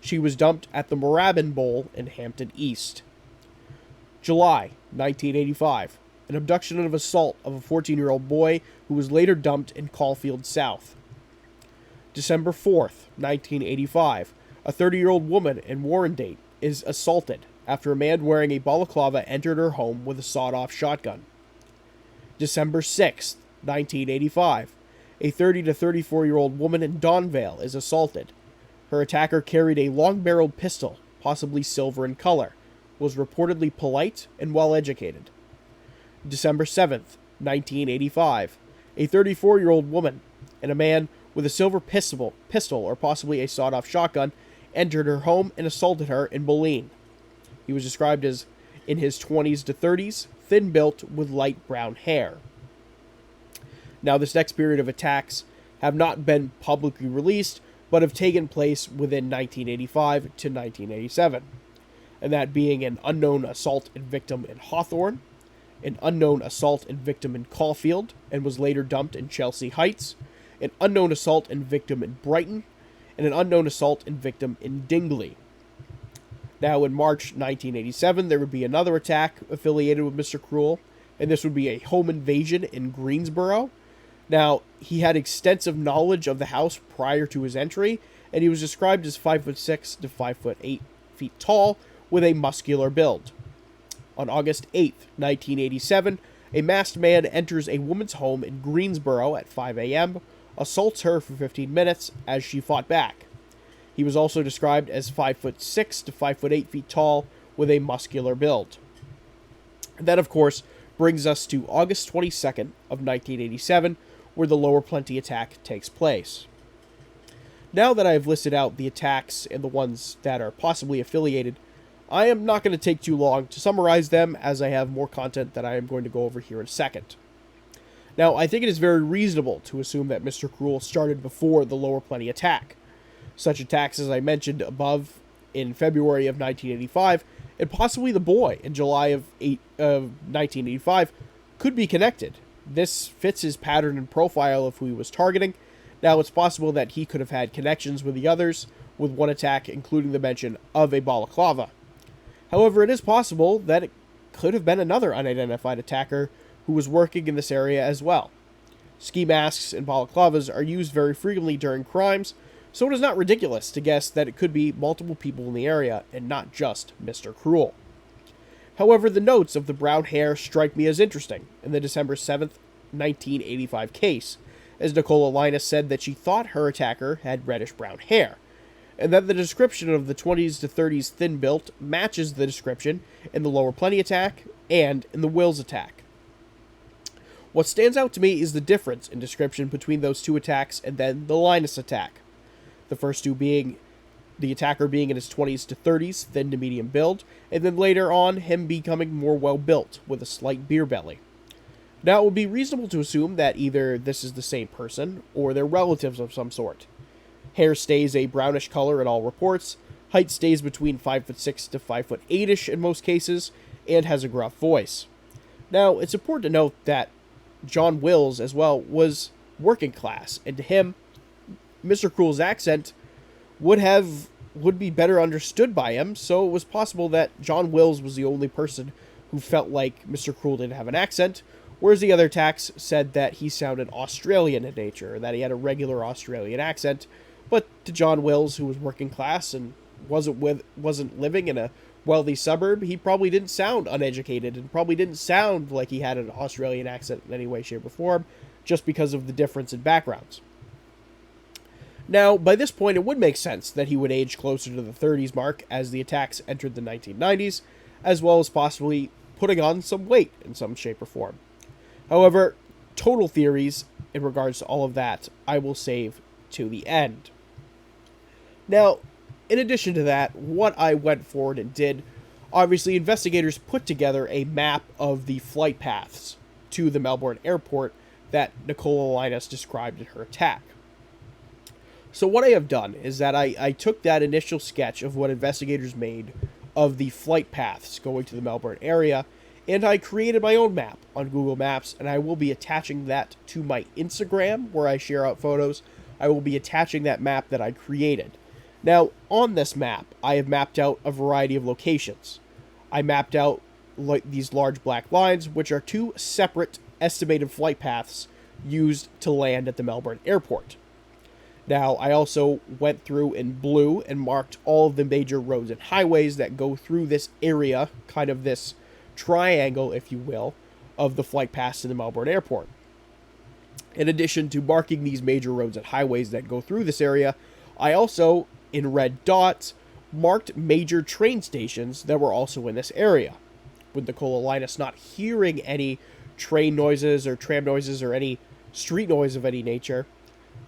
She was dumped at the Moorabbin Bowl in Hampton East. July 1985, an abduction and assault of a 14-year-old boy who was later dumped in Caulfield South. December 4th, 1985, a 30-year-old woman in Warrendate is assaulted after a man wearing a balaclava entered her home with a sawed-off shotgun. December 6th, 1985, a 30 to 34-year-old woman in Donvale is assaulted. Her attacker carried a long-barreled pistol, possibly silver in color, was reportedly polite and well-educated. December 7th, 1985, a 34-year-old woman and a man with a silver pistol or possibly a sawed-off shotgun entered her home and assaulted her in Boleyn. He was described as in his 20s to 30s, thin-built with light brown hair. Now, this next period of attacks have not been publicly released, but have taken place within 1985 to 1987, and that being an unknown assault and victim in Hawthorne, an unknown assault and victim in Caulfield, and was later dumped in Chelsea Heights, an unknown assault and victim in Brighton, and an unknown assault and victim in Dingley. Now, in March 1987, there would be another attack affiliated with Mr. Cruel, and this would be a home invasion in Greensboro. Now, he had extensive knowledge of the house prior to his entry, and he was described as 5'6" to 5'8" tall, with a muscular build. On August 8th, 1987, a masked man enters a woman's home in Greensboro at 5 a.m., assaults her for 15 minutes as she fought back. He was also described as 5'6" to 5'8" tall, with a muscular build. And that, of course, brings us to August 22nd of 1987, where the Lower Plenty attack takes place. Now that I have listed out the attacks and the ones that are possibly affiliated, I am not going to take too long to summarize them, as I have more content that I am going to go over here in a second. Now, I think it is very reasonable to assume that Mr. Cruel started before the Lower Plenty attack. Such attacks, as I mentioned above, in February of 1985, and possibly the boy in July of 1985, could be connected. This fits his pattern and profile of who he was targeting. Now, it's possible that he could have had connections with the others, with one attack including the mention of a balaclava. However, it is possible that it could have been another unidentified attacker who was working in this area as well. Ski masks and balaclavas are used very frequently during crimes, so it is not ridiculous to guess that it could be multiple people in the area and not just Mr. Cruel. However, the notes of the brown hair strike me as interesting in the December 7th, 1985 case, as Nicola Linus said that she thought her attacker had reddish-brown hair, and that the description of the 20s to 30s thin-built matches the description in the Lower Plenty attack and in the Wills attack. What stands out to me is the difference in description between those two attacks and then the Linus attack. The first two being the attacker being in his 20s to 30s, thin to medium build, and then later on him becoming more well-built with a slight beer belly. Now, it would be reasonable to assume that either this is the same person or they're relatives of some sort. Hair stays a brownish color in all reports, height stays between 5'6" to 5'8" in most cases, and has a gruff voice. Now, it's important to note that John Wills, as well, was working class, and to him, Mr. Cruel's accent would be better understood by him, so it was possible that John Wills was the only person who felt like Mr. Cruel didn't have an accent, whereas the other attacks said that he sounded Australian in nature, that he had a regular Australian accent. But to John Wills, who was working class and wasn't living in a wealthy suburb, he probably didn't sound uneducated and probably didn't sound like he had an Australian accent in any way, shape, or form, just because of the difference in backgrounds. Now, by this point, it would make sense that he would age closer to the 30s mark as the attacks entered the 1990s, as well as possibly putting on some weight in some shape or form. However, total theories in regards to all of that, I will save to the end. Now, in addition to that, what I went forward and did, obviously investigators put together a map of the flight paths to the Melbourne airport that Nicola Linus described in her attack. So what I have done is that I took that initial sketch of what investigators made of the flight paths going to the Melbourne area, and I created my own map on Google Maps, and I will be attaching that to my Instagram, where I share out photos. I will be attaching that map that I created. Now, on this map, I have mapped out a variety of locations. I mapped out these large black lines, which are two separate estimated flight paths used to land at the Melbourne airport. Now, I also went through in blue and marked all of the major roads and highways that go through this area, kind of this triangle, if you will, of the flight paths to the Melbourne airport. In addition to marking these major roads and highways that go through this area, I also, in red dots, marked major train stations that were also in this area. With Nicola Linus not hearing any train noises or tram noises or any street noise of any nature,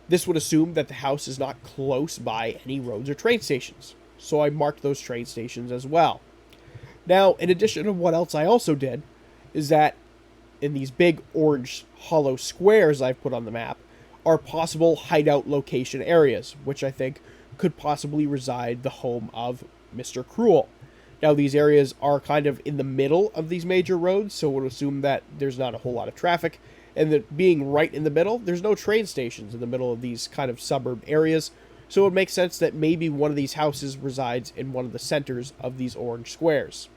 this would assume that the house is not close by any roads or train stations. So I marked those train stations as well. Now, in addition to what else I also did, is that in these big orange hollow squares I've put on the map are possible hideout location areas, which I think could possibly reside the home of Mr. Cruel. Now, these areas are kind of in the middle of these major roads, so we'll assume that there's not a whole lot of traffic, and that being right in the middle, there's no train stations in the middle of these kind of suburb areas, so it would make sense that maybe one of these houses resides in one of the centers of these orange squares.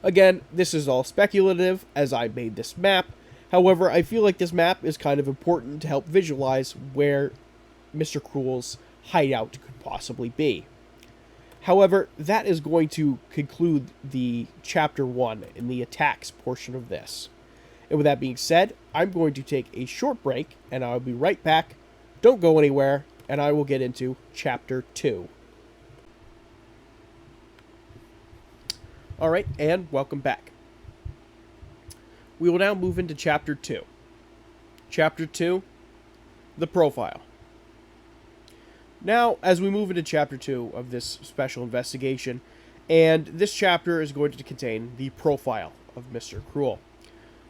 Again, this is all speculative as I made this map. However, I feel like this map is kind of important to help visualize where Mr. Cruel's hideout could possibly be. However, that is going to conclude the Chapter 1 in the attacks portion of this. And with that being said, I'm going to take a short break, and I'll be right back. Don't go anywhere, and I will get into Chapter 2. Alright, and welcome back. We will now move into Chapter 2. Chapter 2, the profile. Now, as we move into Chapter 2 of this special investigation, And this chapter is going to contain the profile of Mr. Cruel.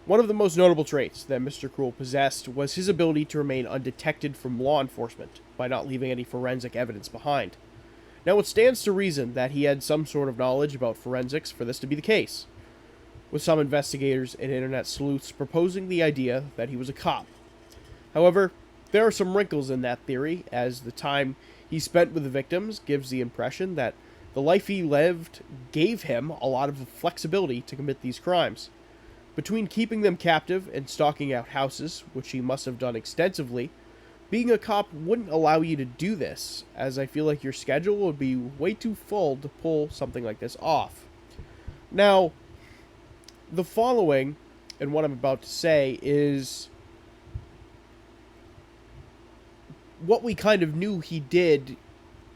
One of the most notable traits that Mr. Cruel possessed was his ability to remain undetected from law enforcement by not leaving any forensic evidence behind. Now, it stands to reason that he had some sort of knowledge about forensics for this to be the case, with some investigators and internet sleuths proposing the idea that he was a cop. However, there are some wrinkles in that theory, as the time he spent with the victims gives the impression that the life he lived gave him a lot of flexibility to commit these crimes. Between keeping them captive and stalking out houses, which he must have done extensively, being a cop wouldn't allow you to do this, as I feel like your schedule would be way too full to pull something like this off. Now, the following, and what I'm about to say, is what we kind of knew he did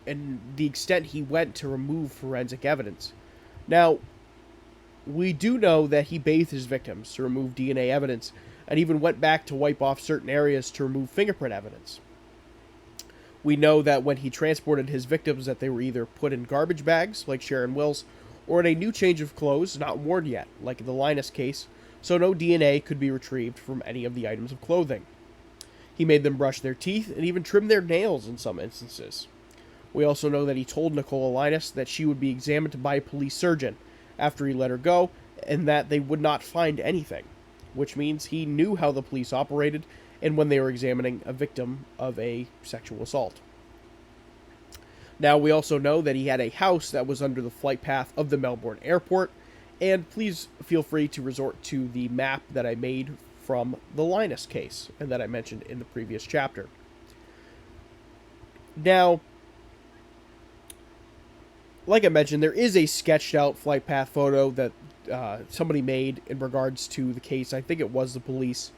and the extent he went to remove forensic evidence. Now, we do know that he bathed his victims to remove DNA evidence and even went back to wipe off certain areas to remove fingerprint evidence. We know that when he transported his victims that they were either put in garbage bags, like Sharon Wills, or in a new change of clothes not worn yet, like in the Linus case, so no DNA could be retrieved from any of the items of clothing. He made them brush their teeth and even trim their nails in some instances. We also know that he told Nicola Linus that she would be examined by a police surgeon after he let her go, and that they would not find anything, which means he knew how the police operated and when they were examining a victim of a sexual assault. Now, we also know that he had a house that was under the flight path of the Melbourne airport, and please feel free to resort to the map that I made from the Linus case and that I mentioned in the previous chapter. Now, like I mentioned, there is a sketched out flight path photo that somebody made in regards to the case. I think it was the police.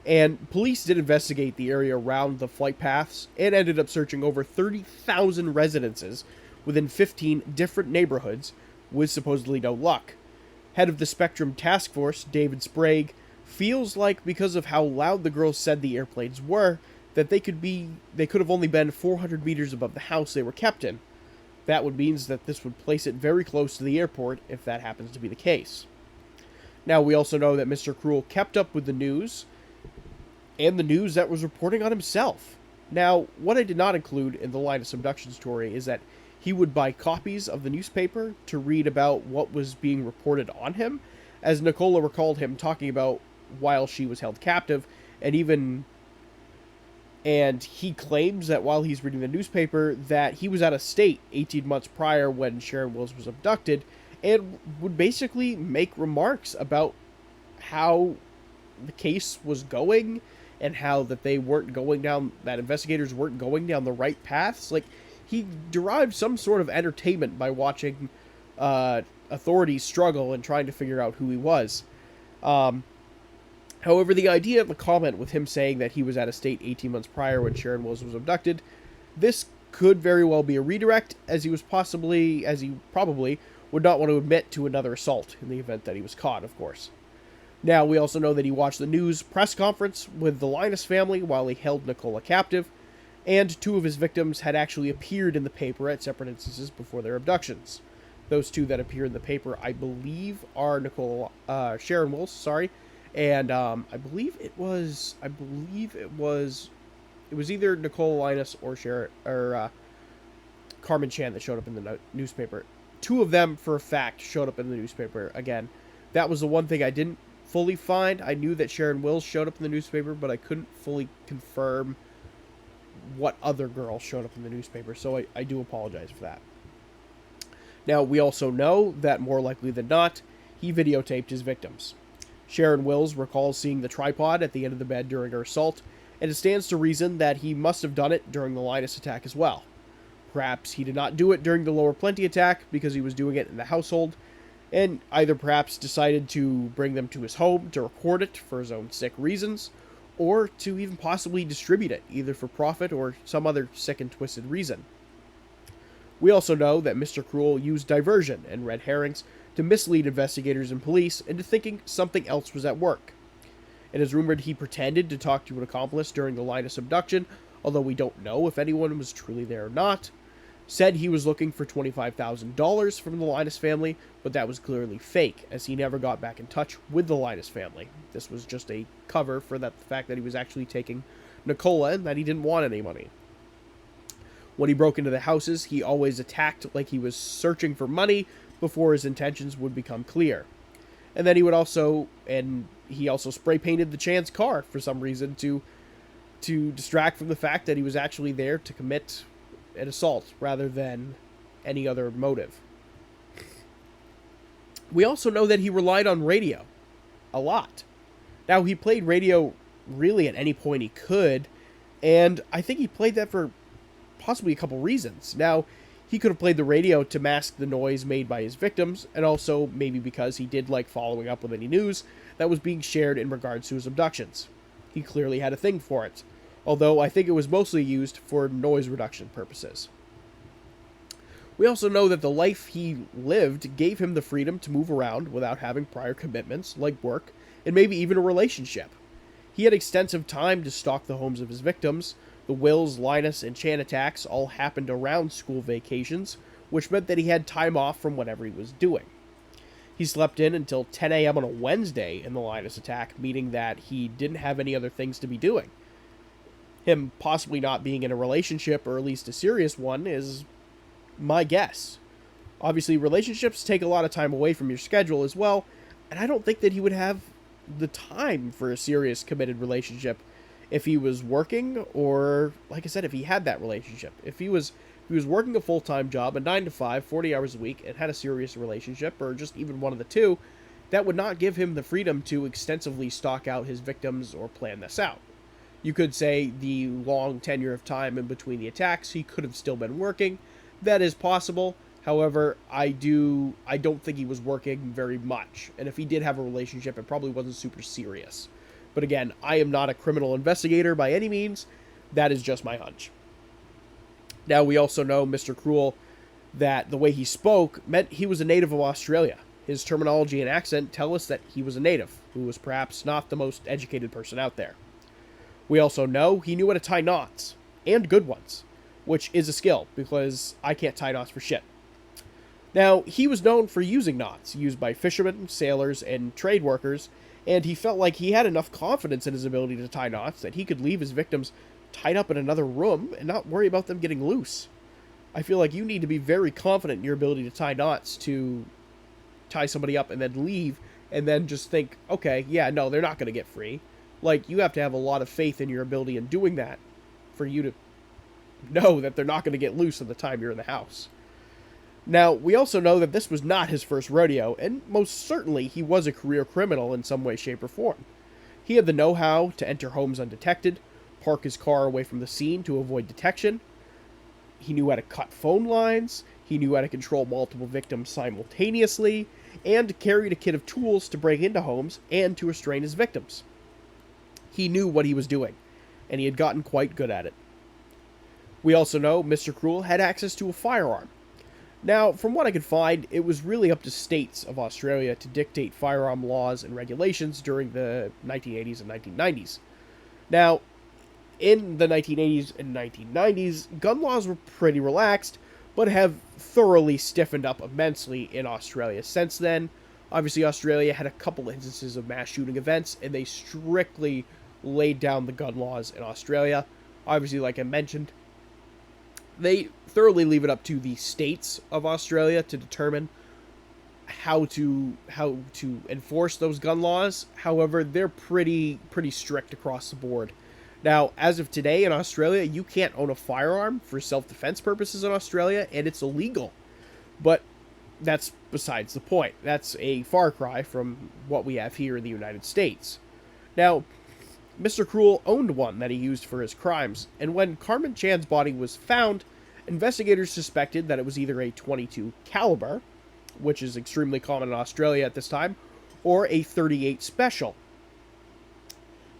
And police did investigate the area around the flight paths and ended up searching over 30,000 residences within 15 different neighborhoods with supposedly no luck. Head of the Spectrum Task Force, David Sprague, feels like because of how loud the girls said the airplanes were, that they could have only been 400 meters above the house they were kept in. That would mean that this would place it very close to the airport if that happens to be the case. Now, we also know that Mr. Cruel kept up with the news, and the news that was reporting on himself. Now, what I did not include in the Linus abduction story is that he would buy copies of the newspaper to read about what was being reported on him, as Nicola recalled him talking about while she was held captive, and he claims that while he's reading the newspaper that he was out of state 18 months prior when Sharon Wills was abducted, and would basically make remarks about how the case was going and how that investigators weren't going down the right paths. Like, he derived some sort of entertainment by watching authorities struggle and trying to figure out who he was. However, the idea of the comment with him saying that he was out of state 18 months prior when Sharon Wills was abducted, this could very well be a redirect, as he probably would not want to admit to another assault in the event that he was caught, of course. Now, we also know that he watched the news press conference with the Linus family while he held Nicola captive, and two of his victims had actually appeared in the paper at separate instances before their abductions. Those two that appear in the paper, I believe, are Sharon Wills, and I believe it was either Nicola Linus or Carmen Chan that showed up in the newspaper. Two of them, for a fact, showed up in the newspaper. Again, that was the one thing I didn't fully find. I knew that Sharon Wills showed up in the newspaper, but I couldn't fully confirm what other girl showed up in the newspaper, so I do apologize for that. Now, we also know that more likely than not, he videotaped his victims. Sharon Wills recalls seeing the tripod at the end of the bed during her assault, and it stands to reason that he must have done it during the Linus attack as well. Perhaps he did not do it during the Lower Plenty attack because he was doing it in the household, and either perhaps decided to bring them to his home to record it for his own sick reasons, or to even possibly distribute it, either for profit or some other sick and twisted reason. We also know that Mr. Cruel used diversion and red herrings to mislead investigators and police into thinking something else was at work. It is rumored he pretended to talk to an accomplice during the Linus abduction, although we don't know if anyone was truly there or not. said he was looking for $25,000 from the Linus family, but that was clearly fake, as he never got back in touch with the Linus family. This was just a cover for the fact that he was actually taking Nicola and that he didn't want any money. When he broke into the houses, he always attacked like he was searching for money before his intentions would become clear. And then he also spray painted the Chan's car for some reason to distract from the fact that he was actually there to commit an assault rather than any other motive. We also know that he relied on radio a lot. Now, he played radio really at any point he could, and I think he played that for possibly a couple reasons. Now, he could have played the radio to mask the noise made by his victims, and also maybe because he did like following up with any news that was being shared in regards to his abductions. He clearly had a thing for it, although I think it was mostly used for noise reduction purposes. We also know that the life he lived gave him the freedom to move around without having prior commitments, like work, and maybe even a relationship. He had extensive time to stalk the homes of his victims. The Wills, Linus, and Chan attacks all happened around school vacations, which meant that he had time off from whatever he was doing. He slept in until 10 a.m. on a Wednesday in the Linus attack, meaning that he didn't have any other things to be doing. Him possibly not being in a relationship, or at least a serious one, is my guess. Obviously, relationships take a lot of time away from your schedule as well, and I don't think that he would have the time for a serious committed relationship if he was working, or, like I said, if he had that relationship. If he was working a full-time job, a 9 to 5, 40 hours a week, and had a serious relationship, or just even one of the two, that would not give him the freedom to extensively stalk out his victims or plan this out. You could say the long tenure of time in between the attacks, he could have still been working. That is possible. However, I don't think he was working very much. And if he did have a relationship, it probably wasn't super serious. But again, I am not a criminal investigator by any means. That is just my hunch. Now, we also know Mr. Cruel, that the way he spoke meant he was a native of Australia. His terminology and accent tell us that he was a native, who was perhaps not the most educated person out there. We also know he knew how to tie knots, and good ones, which is a skill, because I can't tie knots for shit. Now, he was known for using knots, used by fishermen, sailors, and trade workers, and he felt like he had enough confidence in his ability to tie knots that he could leave his victims tied up in another room and not worry about them getting loose. I feel like you need to be very confident in your ability to tie knots to tie somebody up and then leave, and then just think, okay, yeah, no, they're not going to get free. Like, you have to have a lot of faith in your ability in doing that for you to know that they're not going to get loose at the time you're in the house. Now, we also know that this was not his first rodeo, and most certainly he was a career criminal in some way, shape, or form. He had the know-how to enter homes undetected, park his car away from the scene to avoid detection. He knew how to cut phone lines, he knew how to control multiple victims simultaneously, and carried a kit of tools to break into homes and to restrain his victims. He knew what he was doing, and he had gotten quite good at it. We also know Mr. Cruel had access to a firearm. Now, from what I could find, it was really up to states of Australia to dictate firearm laws and regulations during the 1980s and 1990s. Now, in the 1980s and 1990s, gun laws were pretty relaxed, but have thoroughly stiffened up immensely in Australia since then. Obviously, Australia had a couple instances of mass shooting events, and they strictly laid down the gun laws in Australia. Obviously, like I mentioned, they thoroughly leave it up to the states of Australia to determine how to enforce those gun laws. However, they're pretty strict across the board. Now, as of today in Australia, you can't own a firearm for self-defense purposes in Australia, and it's illegal. But that's besides the point. That's a far cry from what we have here in the United States. Now, Mr. Cruel owned one that he used for his crimes, and when Carmen Chan's body was found, investigators suspected that it was either a .22 caliber, which is extremely common in Australia at this time, or a .38 special.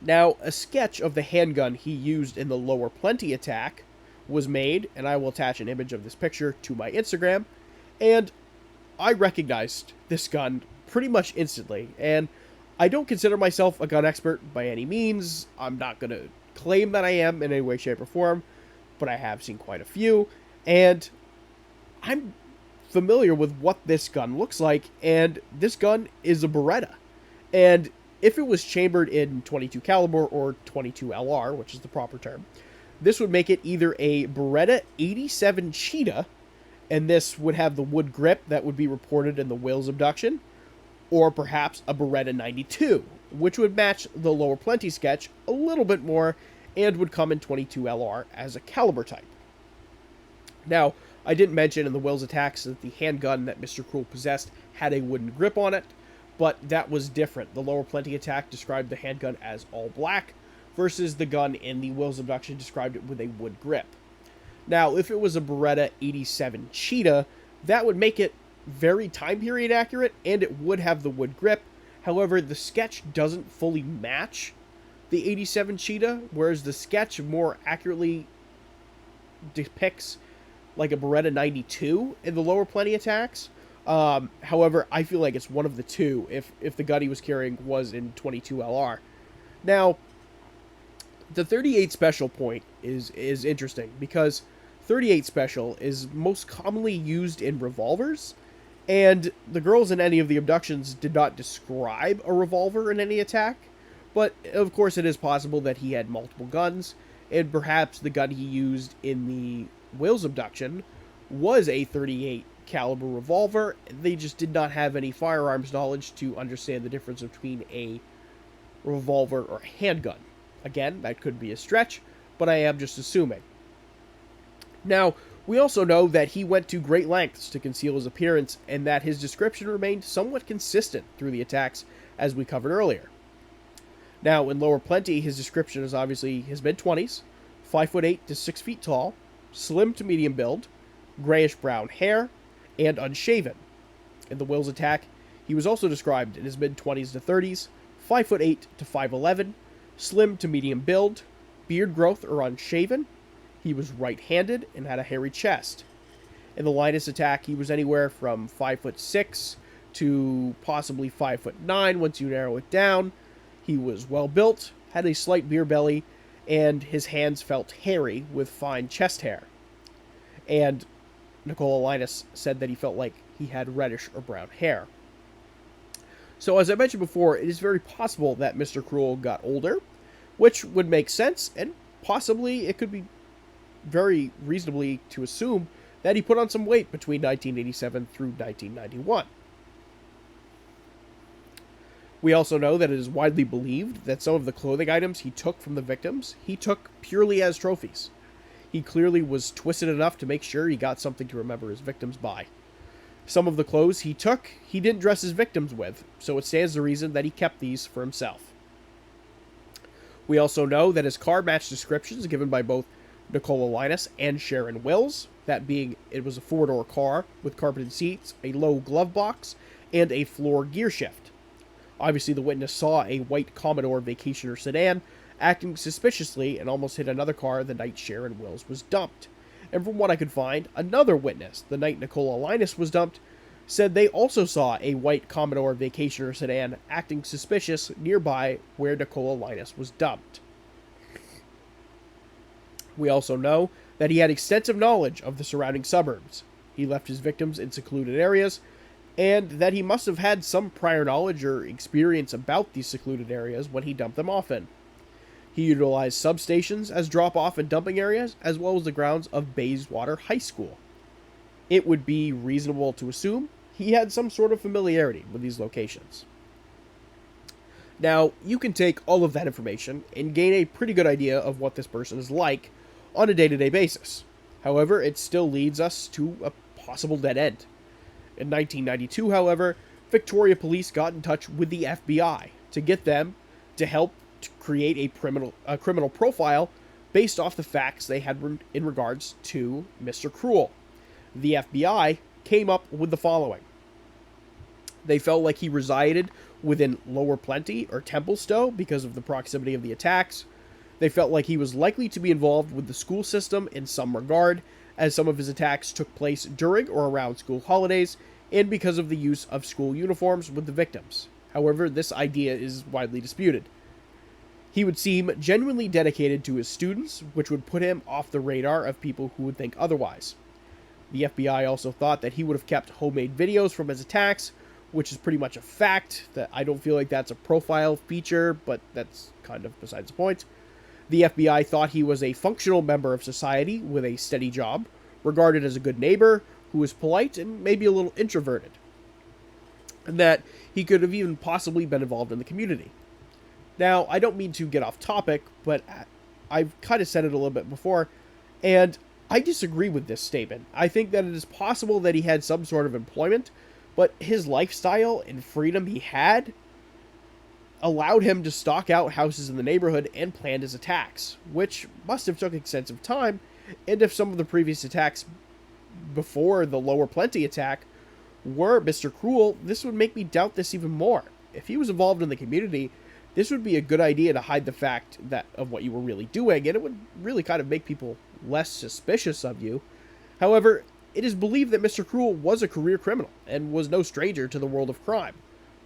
Now, a sketch of the handgun he used in the Lower Plenty attack was made, and I will attach an image of this picture to my Instagram, and I recognized this gun pretty much instantly, and I don't consider myself a gun expert by any means. I'm not going to claim that I am in any way, shape, or form, but I have seen quite a few, and I'm familiar with what this gun looks like, and this gun is a Beretta. And if it was chambered in 22 caliber or 22 LR, which is the proper term, this would make it either a Beretta 87 Cheetah, and this would have the wood grip that would be reported in the Wills abduction, or perhaps a Beretta 92, which would match the Lower Plenty sketch a little bit more and would come in 22 LR as a caliber type. Now, I didn't mention in the Wills attacks that the handgun that Mr. Cruel possessed had a wooden grip on it, but that was different. The Lower Plenty attack described the handgun as all black, versus the gun in the Wills abduction described it with a wood grip. Now, if it was a Beretta 87 Cheetah, that would make it very time period accurate, and it would have the wood grip. However, the sketch doesn't fully match the 87 Cheetah, whereas the sketch more accurately depicts like a Beretta 92 in the Lower Plenty attacks. However, I feel like it's one of the two if the gun he was carrying was in 22 LR. Now, the 38 special point is interesting because 38 special is most commonly used in revolvers, and the girls in any of the abductions did not describe a revolver in any attack, but of course it is possible that he had multiple guns, and perhaps the gun he used in the Wills abduction was a 38 caliber revolver. They just did not have any firearms knowledge to understand the difference between a revolver or a handgun. Again, that could be a stretch, but I am just assuming. Now, we also know that he went to great lengths to conceal his appearance, and that his description remained somewhat consistent through the attacks, as we covered earlier. Now, in Lower Plenty, his description is obviously his mid-20s, 5'8" to 6 feet tall, slim to medium build, grayish-brown hair, and unshaven. In the Wills attack, he was also described in his mid-20s to 30s, 5'8" to 5'11", slim to medium build, beard growth or unshaven. He was right-handed and had a hairy chest. In the Linus attack, he was anywhere from 5'6" to possibly 5'9" once you narrow it down. He was well-built, had a slight beer belly, and his hands felt hairy with fine chest hair. And Nicola Linus said that he felt like he had reddish or brown hair. So as I mentioned before, it is very possible that Mr. Cruel got older, which would make sense, and possibly it could be very reasonably to assume that he put on some weight between 1987 through 1991. We also know that it is widely believed that some of the clothing items he took from the victims, he took purely as trophies. He clearly was twisted enough to make sure he got something to remember his victims by. Some of the clothes he took, he didn't dress his victims with, so it stands to reason that he kept these for himself. We also know that his car matched descriptions given by both Nicola Linus and Sharon Wills, that being it was a four-door car with carpeted seats, a low glove box, and a floor gear shift. Obviously, the witness saw a white Commodore Vacationer sedan acting suspiciously and almost hit another car the night Sharon Wills was dumped. And from what I could find, another witness, the night Nicola Linus was dumped, said they also saw a white Commodore Vacationer sedan acting suspicious nearby where Nicola Linus was dumped. We also know that he had extensive knowledge of the surrounding suburbs. He left his victims in secluded areas, and that he must have had some prior knowledge or experience about these secluded areas when he dumped them off in. He utilized substations as drop-off and dumping areas, as well as the grounds of Bayswater High School. It would be reasonable to assume he had some sort of familiarity with these locations. Now, you can take all of that information and gain a pretty good idea of what this person is like on a day-to-day basis. However, it still leads us to a possible dead end. In 1992, however, Victoria Police got in touch with the FBI to get them to help to create a criminal profile based off the facts they had in regards to Mr. Cruel. The FBI came up with the following. They felt like he resided within Lower Plenty or Templestowe because of the proximity of the attacks. They felt like he was likely to be involved with the school system in some regard, as some of his attacks took place during or around school holidays, and because of the use of school uniforms with the victims. However, this idea is widely disputed. He would seem genuinely dedicated to his students, which would put him off the radar of people who would think otherwise. The FBI also thought that he would have kept homemade videos from his attacks, which is pretty much a fact. That I don't feel like that's a profile feature, but that's kind of besides the point. The FBI thought he was a functional member of society with a steady job, regarded as a good neighbor, who was polite and maybe a little introverted, and that he could have even possibly been involved in the community. Now, I don't mean to get off topic, but I've kind of said it a little bit before, and I disagree with this statement. I think that it is possible that he had some sort of employment, but his lifestyle and freedom he had allowed him to stalk out houses in the neighborhood and plan his attacks, which must have took extensive time, and if some of the previous attacks before the Lower Plenty attack were Mr. Cruel, this would make me doubt this even more. If he was involved in the community, this would be a good idea to hide the fact that of what you were really doing, and it would really kind of make people less suspicious of you. However, it is believed that Mr. Cruel was a career criminal and was no stranger to the world of crime.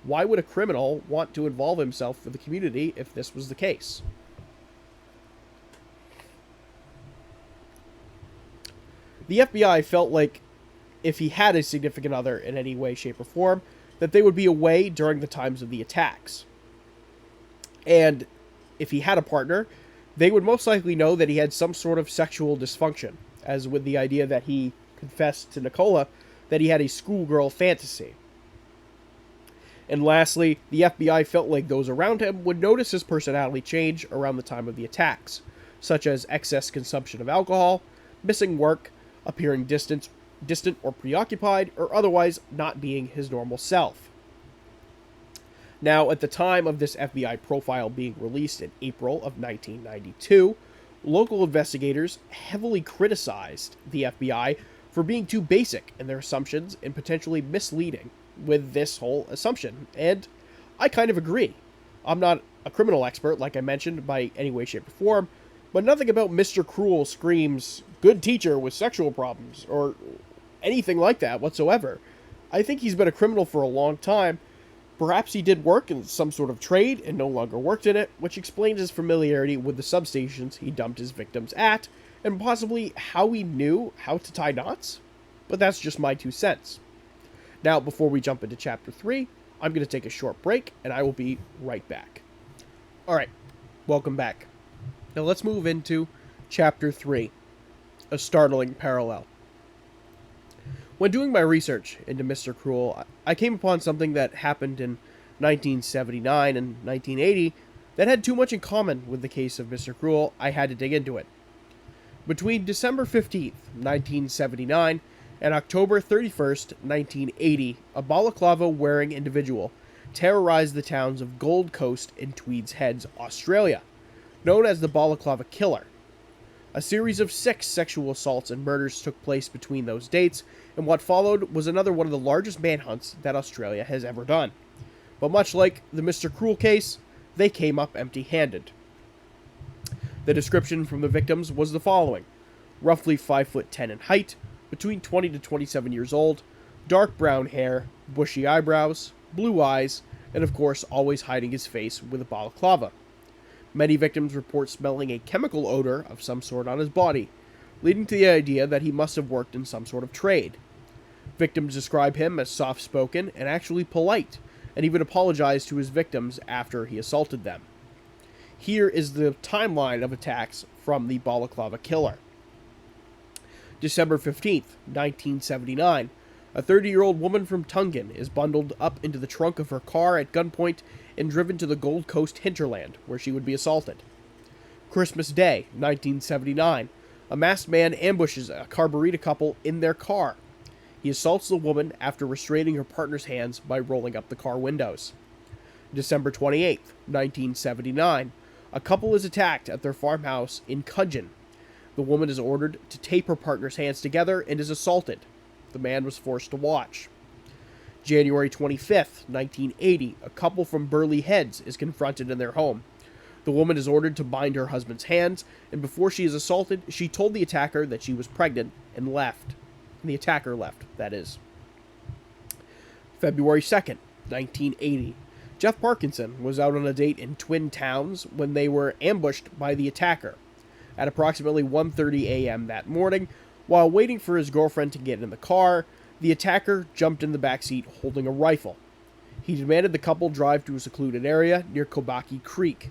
Why would a criminal want to involve himself with the community if this was the case? The FBI felt like if he had a significant other in any way, shape, or form, that they would be away during the times of the attacks. And if he had a partner, they would most likely know that he had some sort of sexual dysfunction, as with the idea that he confessed to Nicola that he had a schoolgirl fantasy. And lastly, the FBI felt like those around him would notice his personality change around the time of the attacks, such as excess consumption of alcohol, missing work, appearing distant or preoccupied, or otherwise not being his normal self. Now, at the time of this FBI profile being released in April of 1992, local investigators heavily criticized the FBI for being too basic in their assumptions and potentially misleading with this whole assumption, and I kind of agree. I'm not a criminal expert, like I mentioned, by any way, shape, or form, but nothing about Mr. Cruel screams, good teacher with sexual problems, or anything like that whatsoever. I think he's been a criminal for a long time. Perhaps he did work in some sort of trade and no longer worked in it, which explains his familiarity with the substations he dumped his victims at, and possibly how he knew how to tie knots. But that's just my 2 cents. Now, before we jump into Chapter 3, I'm going to take a short break, and I will be right back. Alright, welcome back. Now let's move into Chapter 3, a startling parallel. When doing my research into Mr. Cruel, I came upon something that happened in 1979 and 1980 that had too much in common with the case of Mr. Cruel. I had to dig into it. Between December 15th, 1979 and October 31st, 1980, a balaclava-wearing individual terrorized the towns of Gold Coast and Tweeds Heads, Australia, known as the Balaclava Killer. A series of 6 sexual assaults and murders took place between those dates, and what followed was another one of the largest manhunts that Australia has ever done. But much like the Mr. Cruel case, they came up empty-handed. The description from the victims was the following: roughly 5'10" in height, between 20 to 27 years old, dark brown hair, bushy eyebrows, blue eyes, and of course always hiding his face with a balaclava. Many victims report smelling a chemical odor of some sort on his body, leading to the idea that he must have worked in some sort of trade. Victims describe him as soft-spoken and actually polite, and even apologized to his victims after he assaulted them. Here is the timeline of attacks from the Balaclava Killer. December 15th, 1979. A 30-year-old woman from Tungan is bundled up into the trunk of her car at gunpoint and driven to the Gold Coast hinterland, where she would be assaulted. Christmas Day, 1979. A masked man ambushes a Carburita couple in their car. He assaults the woman after restraining her partner's hands by rolling up the car windows. December 28th, 1979. A couple is attacked at their farmhouse in Cudgeon. The woman is ordered to tape her partner's hands together and is assaulted. The man was forced to watch. January 25th, 1980, a couple from Burleigh Heads is confronted in their home. The woman is ordered to bind her husband's hands, and before she is assaulted, she told the attacker that she was pregnant and left. The attacker left, that is. February 2nd, 1980. Jeff Parkinson was out on a date in Twin Towns when they were ambushed by the attacker. At approximately 1:30 a.m. that morning, While waiting for his girlfriend to get in the car, the attacker jumped in the backseat holding a rifle. He demanded the couple drive to a secluded area near Kobaki Creek.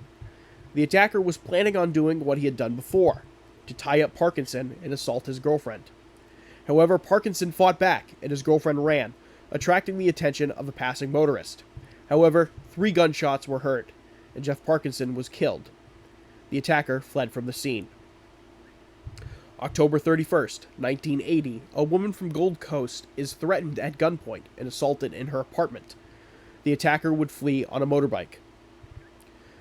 The attacker was planning on doing what he had done before, to tie up Parkinson and assault his girlfriend. However, Parkinson fought back and his girlfriend ran, attracting the attention of a passing motorist. However, 3 gunshots were heard, and Jeff Parkinson was killed. The attacker fled from the scene. October 31st, 1980, a woman from Gold Coast is threatened at gunpoint and assaulted in her apartment. The attacker would flee on a motorbike.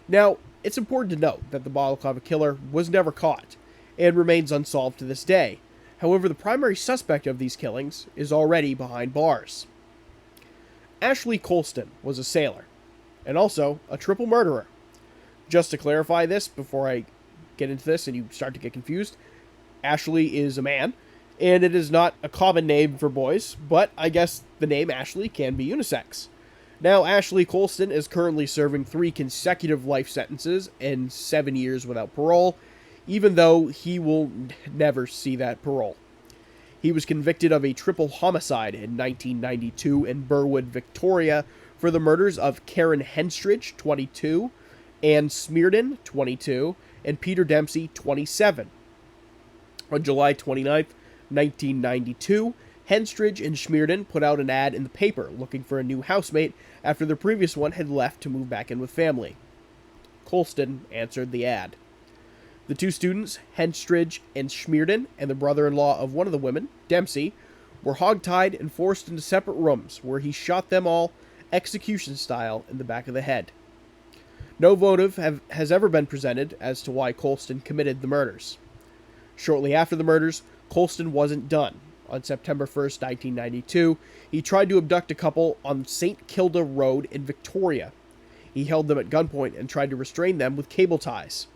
Now, it's important to note that the balaclava killer was never caught and remains unsolved to this day. However, the primary suspect of these killings is already behind bars. Ashley Colston was a sailor and also a triple murderer. Just to clarify this before I get into this and you start to get confused, Ashley is a man, and it is not a common name for boys, but I guess the name Ashley can be unisex. Now, Ashley Colston is currently serving 3 consecutive life sentences and 7 years without parole, even though he will never see that parole. He was convicted of a triple homicide in 1992 in Burwood, Victoria, for the murders of Karen Henstridge, 22, Ann Smearden, 22, and Peter Dempsey, 27. On July 29, 1992, Henstridge and Smearden put out an ad in the paper looking for a new housemate after their previous one had left to move back in with family. Colston answered the ad. The 2 students, Henstridge and Smearden, and the brother-in-law of one of the women, Dempsey, were hogtied and forced into separate rooms where he shot them all execution style in the back of the head. No motive has ever been presented as to why Colston committed the murders. Shortly after the murders, Colston wasn't done. On September 1st, 1992, he tried to abduct a couple on St. Kilda Road in Victoria. He held them at gunpoint and tried to restrain them with cable ties.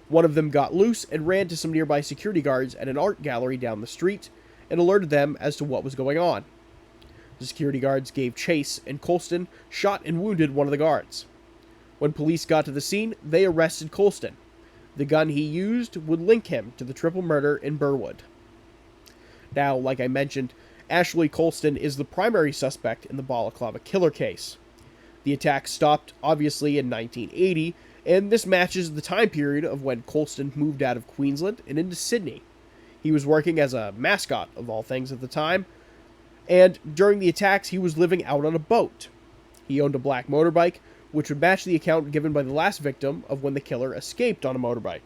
One of them got loose and ran to some nearby security guards at an art gallery down the street and alerted them as to what was going on. The security guards gave chase, and Colston shot and wounded one of the guards. When police got to the scene, they arrested Colston. The gun he used would link him to the triple murder in Burwood. Now, like I mentioned, Ashley Colston is the primary suspect in the balaclava killer case. The attack stopped, obviously, in 1980, and this matches the time period of when Colston moved out of Queensland and into Sydney. He was working as a mascot, of all things, at the time, and during the attacks, he was living out on a boat. He owned a black motorbike, which would match the account given by the last victim of when the killer escaped on a motorbike.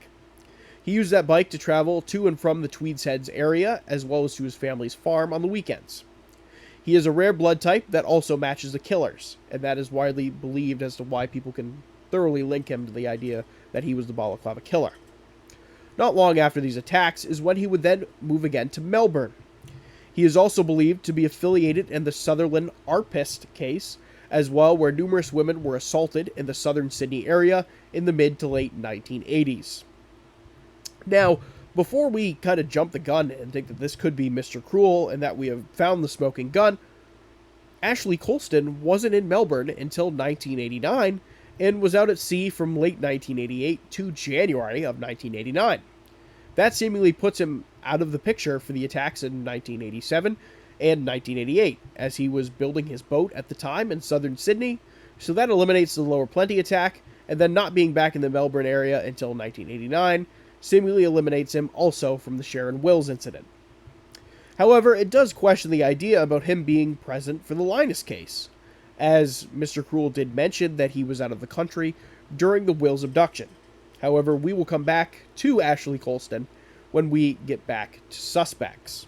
He used that bike to travel to and from the Tweeds Heads area, as well as to his family's farm on the weekends. He is a rare blood type that also matches the killer's, and that is widely believed as to why people can thoroughly link him to the idea that he was the balaclava killer. Not long after these attacks is when he would then move again to Melbourne. He is also believed to be affiliated in the Sutherland Arpist case, as well, where numerous women were assaulted in the southern Sydney area in the mid to late 1980s. Now, before we kind of jump the gun and think that this could be Mr. Cruel and that we have found the smoking gun, Ashley Colston wasn't in Melbourne until 1989 and was out at sea from late 1988 to January of 1989. That seemingly puts him out of the picture for the attacks in 1987 and 1988, as he was building his boat at the time in southern Sydney, so that eliminates the Lower Plenty attack, and then not being back in the Melbourne area until 1989 seemingly eliminates him also from the Sharon Wills incident. However, it does question the idea about him being present for the Linus case, as Mr. Cruel did mention that he was out of the country during the Wills abduction. However, we will come back to Ashley Colston when we get back to suspects.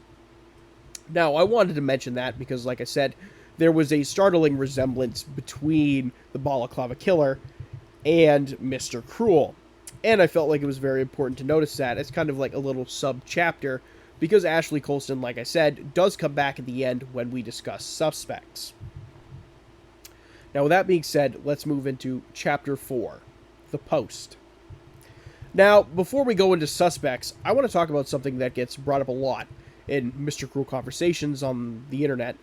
Now, I wanted to mention that because, like I said, there was a startling resemblance between the balaclava killer and Mr. Cruel. And I felt like it was very important to notice that. It's kind of like a little sub-chapter, because Ashley Colston, like I said, does come back at the end when we discuss suspects. Now, with that being said, let's move into Chapter 4, The Post. Now, before we go into suspects, I want to talk about something that gets brought up a lot in Mr. Cruel conversations on the internet,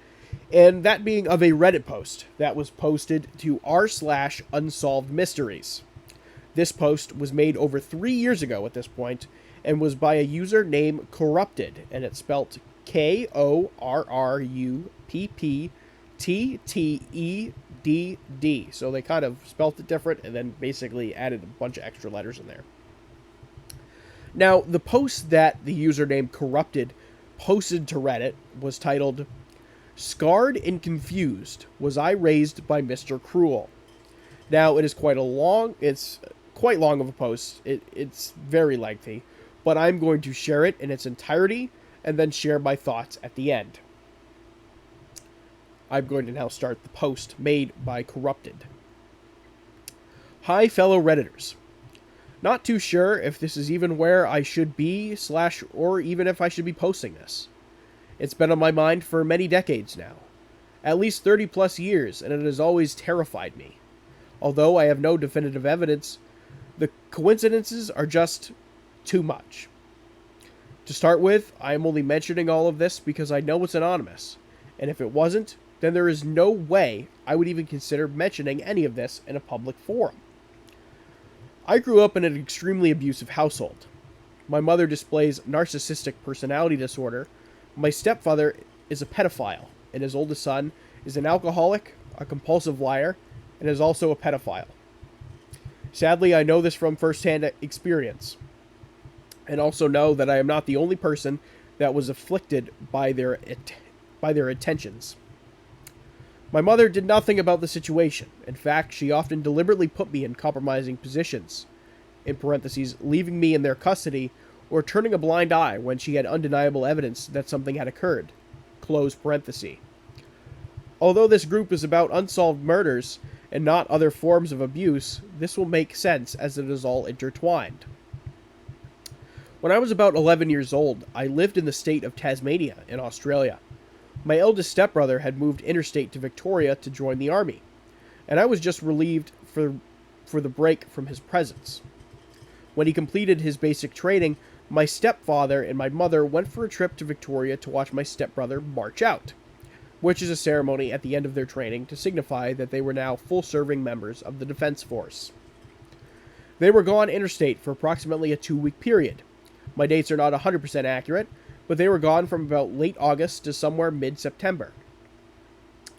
and that being of a Reddit post that was posted to r/unsolved mysteries. This post was made over 3 years ago at this point, and was by a user named Corrupted, and it's spelt KORRUPPTTEDD. So they kind of spelt it different and then basically added a bunch of extra letters in there. Now, the post that the username Corrupted posted to Reddit was titled, "Scarred and Confused, Was I Raised by Mr. Cruel?" Now, it's quite long of a post. It's very lengthy, but I'm going to share it in its entirety and then share my thoughts at the end. I'm going to now start the post made by Corrupted. Hi, fellow Redditors. Not too sure if this is even where I should be / or even if I should be posting this. It's been on my mind for many decades now. At least 30 plus years, and it has always terrified me. Although I have no definitive evidence, the coincidences are just too much. To start with, I am only mentioning all of this because I know it's anonymous, and if it wasn't, then there is no way I would even consider mentioning any of this in a public forum. I grew up in an extremely abusive household. My mother displays narcissistic personality disorder. My stepfather is a pedophile, and his oldest son is an alcoholic, a compulsive liar, and is also a pedophile. Sadly, I know this from first-hand experience, and also know that I am not the only person that was afflicted by their attentions. My mother did nothing about the situation. In fact, she often deliberately put me in compromising positions, in parentheses, leaving me in their custody, or turning a blind eye when she had undeniable evidence that something had occurred, close parenthesis. Although this group is about unsolved murders and not other forms of abuse, this will make sense as it is all intertwined. When I was about 11 years old, I lived in the state of Tasmania in Australia. My eldest stepbrother had moved interstate to Victoria to join the army, and I was just relieved for the break from his presence. When he completed his basic training, my stepfather and my mother went for a trip to Victoria to watch my stepbrother march out, which is a ceremony at the end of their training to signify that they were now full-serving members of the Defense Force. They were gone interstate for approximately a 2-week period. My dates are not 100% accurate, but they were gone from about late August to somewhere mid-September.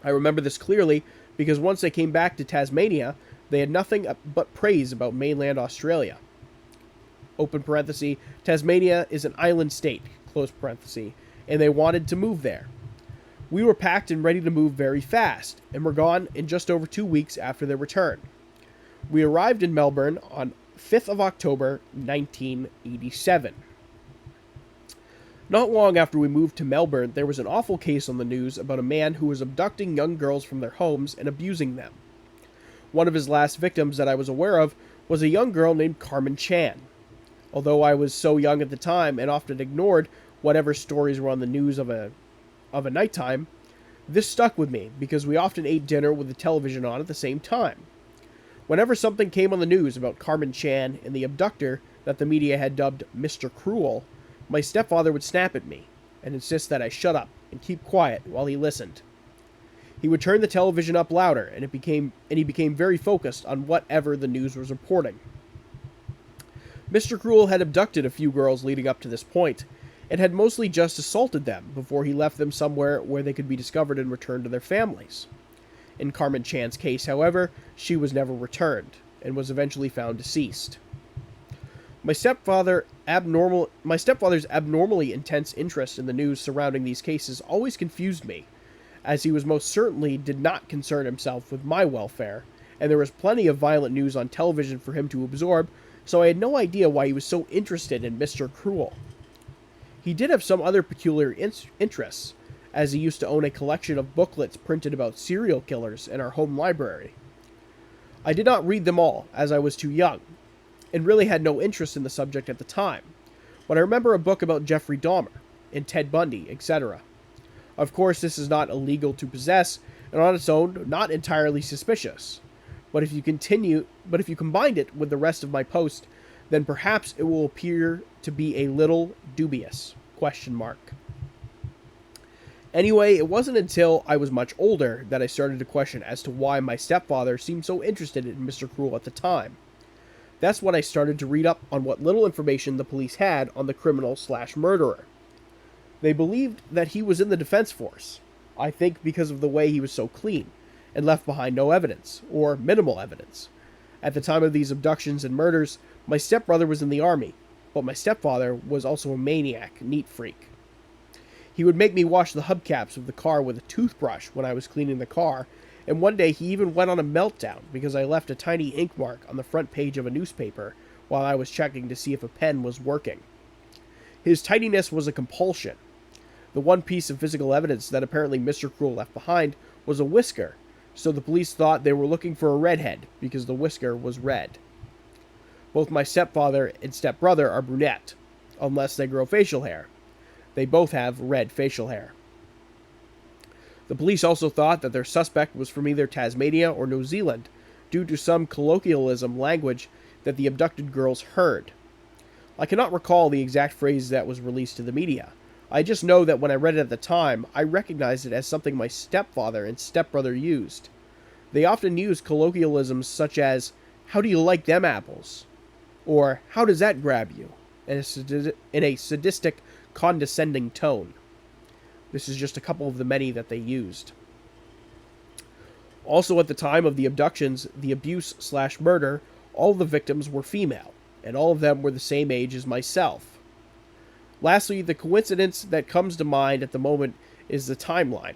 I remember this clearly because once they came back to Tasmania, they had nothing but praise about mainland Australia. Open parenthesis, Tasmania is an island state, close parenthesis, and they wanted to move there. We were packed and ready to move very fast, and were gone in just over 2 weeks after their return. We arrived in Melbourne on 5th of October, 1987. Not long after we moved to Melbourne, there was an awful case on the news about a man who was abducting young girls from their homes and abusing them. One of his last victims that I was aware of was a young girl named Carmen Chan. Although I was so young at the time and often ignored whatever stories were on the news of a nighttime, this stuck with me because we often ate dinner with the television on at the same time. Whenever something came on the news about Carmen Chan and the abductor that the media had dubbed Mr. Cruel, my stepfather would snap at me and insist that I shut up and keep quiet while he listened. He would turn the television up louder, and he became very focused on whatever the news was reporting. Mr. Cruel had abducted a few girls leading up to this point, and had mostly just assaulted them before he left them somewhere where they could be discovered and returned to their families. In Carmen Chan's case, however, she was never returned, and was eventually found deceased. My stepfather's abnormally intense interest in the news surrounding these cases always confused me, as he was most certainly did not concern himself with my welfare, and there was plenty of violent news on television for him to absorb, so I had no idea why he was so interested in Mr. Cruel. He did have some other peculiar interests, as he used to own a collection of booklets printed about serial killers in our home library. I did not read them all, as I was too young, and really had no interest in the subject at the time, but I remember a book about Jeffrey Dahmer, and Ted Bundy, etc. Of course, this is not illegal to possess, and on its own, not entirely suspicious. But if you combined it with the rest of my post, then perhaps it will appear to be a little dubious, ? Anyway, it wasn't until I was much older that I started to question as to why my stepfather seemed so interested in Mr. Cruel at the time. That's when I started to read up on what little information the police had on the criminal/murderer. They believed that he was in the defense force, I think because of the way he was so clean, and left behind no evidence, or minimal evidence. At the time of these abductions and murders, my stepbrother was in the army, but my stepfather was also a maniac, neat freak. He would make me wash the hubcaps of the car with a toothbrush when I was cleaning the car, and one day he even went on a meltdown because I left a tiny ink mark on the front page of a newspaper while I was checking to see if a pen was working. His tidiness was a compulsion. The one piece of physical evidence that apparently Mr. Cruel left behind was a whisker, so the police thought they were looking for a redhead because the whisker was red. Both my stepfather and stepbrother are brunette, unless they grow facial hair. They both have red facial hair. The police also thought that their suspect was from either Tasmania or New Zealand, due to some colloquialism language that the abducted girls heard. I cannot recall the exact phrase that was released to the media. I just know that when I read it at the time, I recognized it as something my stepfather and stepbrother used. They often use colloquialisms such as, "How do you like them apples?" or "How does that grab you?" in a sadistic, condescending tone. This is just a couple of the many that they used. Also at the time of the abductions, the abuse/murder, all of the victims were female, and all of them were the same age as myself. Lastly, the coincidence that comes to mind at the moment is the timeline.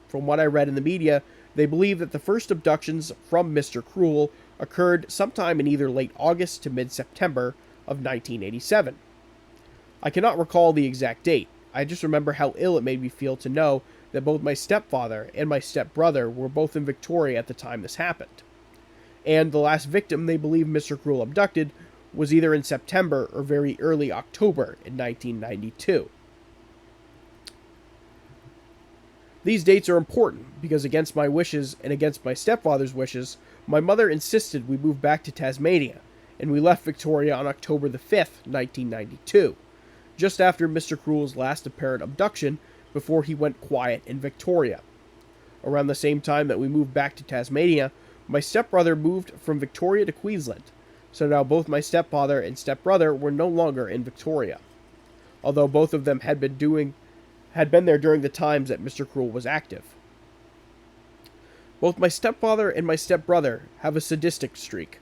From what I read in the media, they believe that the first abductions from Mr. Cruel occurred sometime in either late August to mid-September of 1987. I cannot recall the exact date. I just remember how ill it made me feel to know that both my stepfather and my stepbrother were both in Victoria at the time this happened. And the last victim they believe Mr. Cruel abducted was either in September or very early October in 1992. These dates are important because against my wishes and against my stepfather's wishes, my mother insisted we move back to Tasmania, and we left Victoria on October the 5th, 1992. Just after Mr. Cruel's last apparent abduction before he went quiet in Victoria. Around the same time that we moved back to Tasmania, my stepbrother moved from Victoria to Queensland, so now both my stepfather and stepbrother were no longer in Victoria, although both of them had been there during the times that Mr. Cruel was active. Both my stepfather and my stepbrother have a sadistic streak,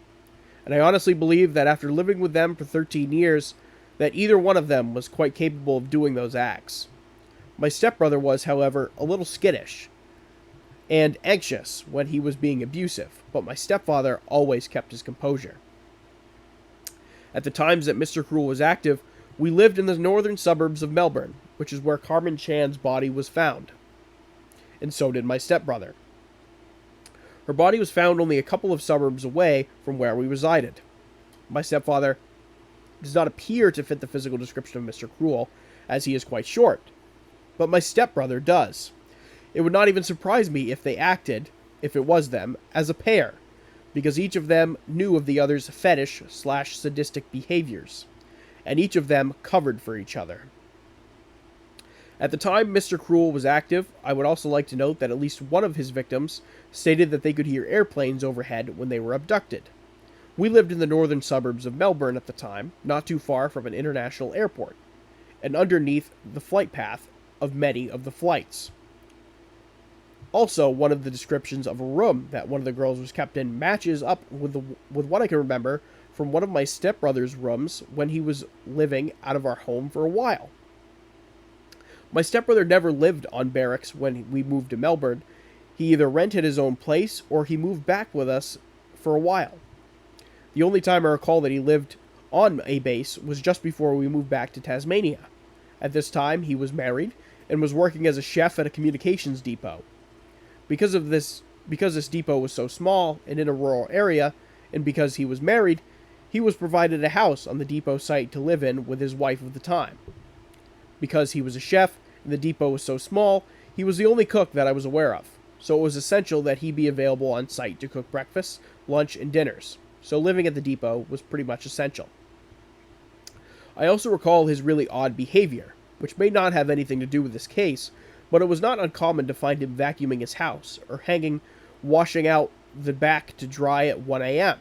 and I honestly believe that after living with them for 13 years, that either one of them was quite capable of doing those acts. My stepbrother was, however, a little skittish and anxious when he was being abusive, but my stepfather always kept his composure. At the times that Mr. Cruel was active, we lived in the northern suburbs of Melbourne, which is where Carmen Chan's body was found. And so did my stepbrother. Her body was found only a couple of suburbs away from where we resided. My stepfather does not appear to fit the physical description of Mr. Cruel, as he is quite short. But my stepbrother does. It would not even surprise me if they acted, if it was them, as a pair, because each of them knew of the other's fetish/sadistic behaviors, and each of them covered for each other. At the time Mr. Cruel was active, I would also like to note that at least one of his victims stated that they could hear airplanes overhead when they were abducted. We lived in the northern suburbs of Melbourne at the time, not too far from an international airport, and underneath the flight path of many of the flights. Also, one of the descriptions of a room that one of the girls was kept in matches up with what I can remember from one of my stepbrother's rooms when he was living out of our home for a while. My stepbrother never lived on barracks when we moved to Melbourne. He either rented his own place or he moved back with us for a while. The only time I recall that he lived on a base was just before we moved back to Tasmania. At this time, he was married and was working as a chef at a communications depot. Because this depot was so small and in a rural area, and because he was married, he was provided a house on the depot site to live in with his wife of the time. Because he was a chef and the depot was so small, he was the only cook that I was aware of, so it was essential that he be available on site to cook breakfast, lunch, and dinners. So living at the depot was pretty much essential. I also recall his really odd behavior, which may not have anything to do with this case, but it was not uncommon to find him vacuuming his house or washing out the back to dry at 1 a.m.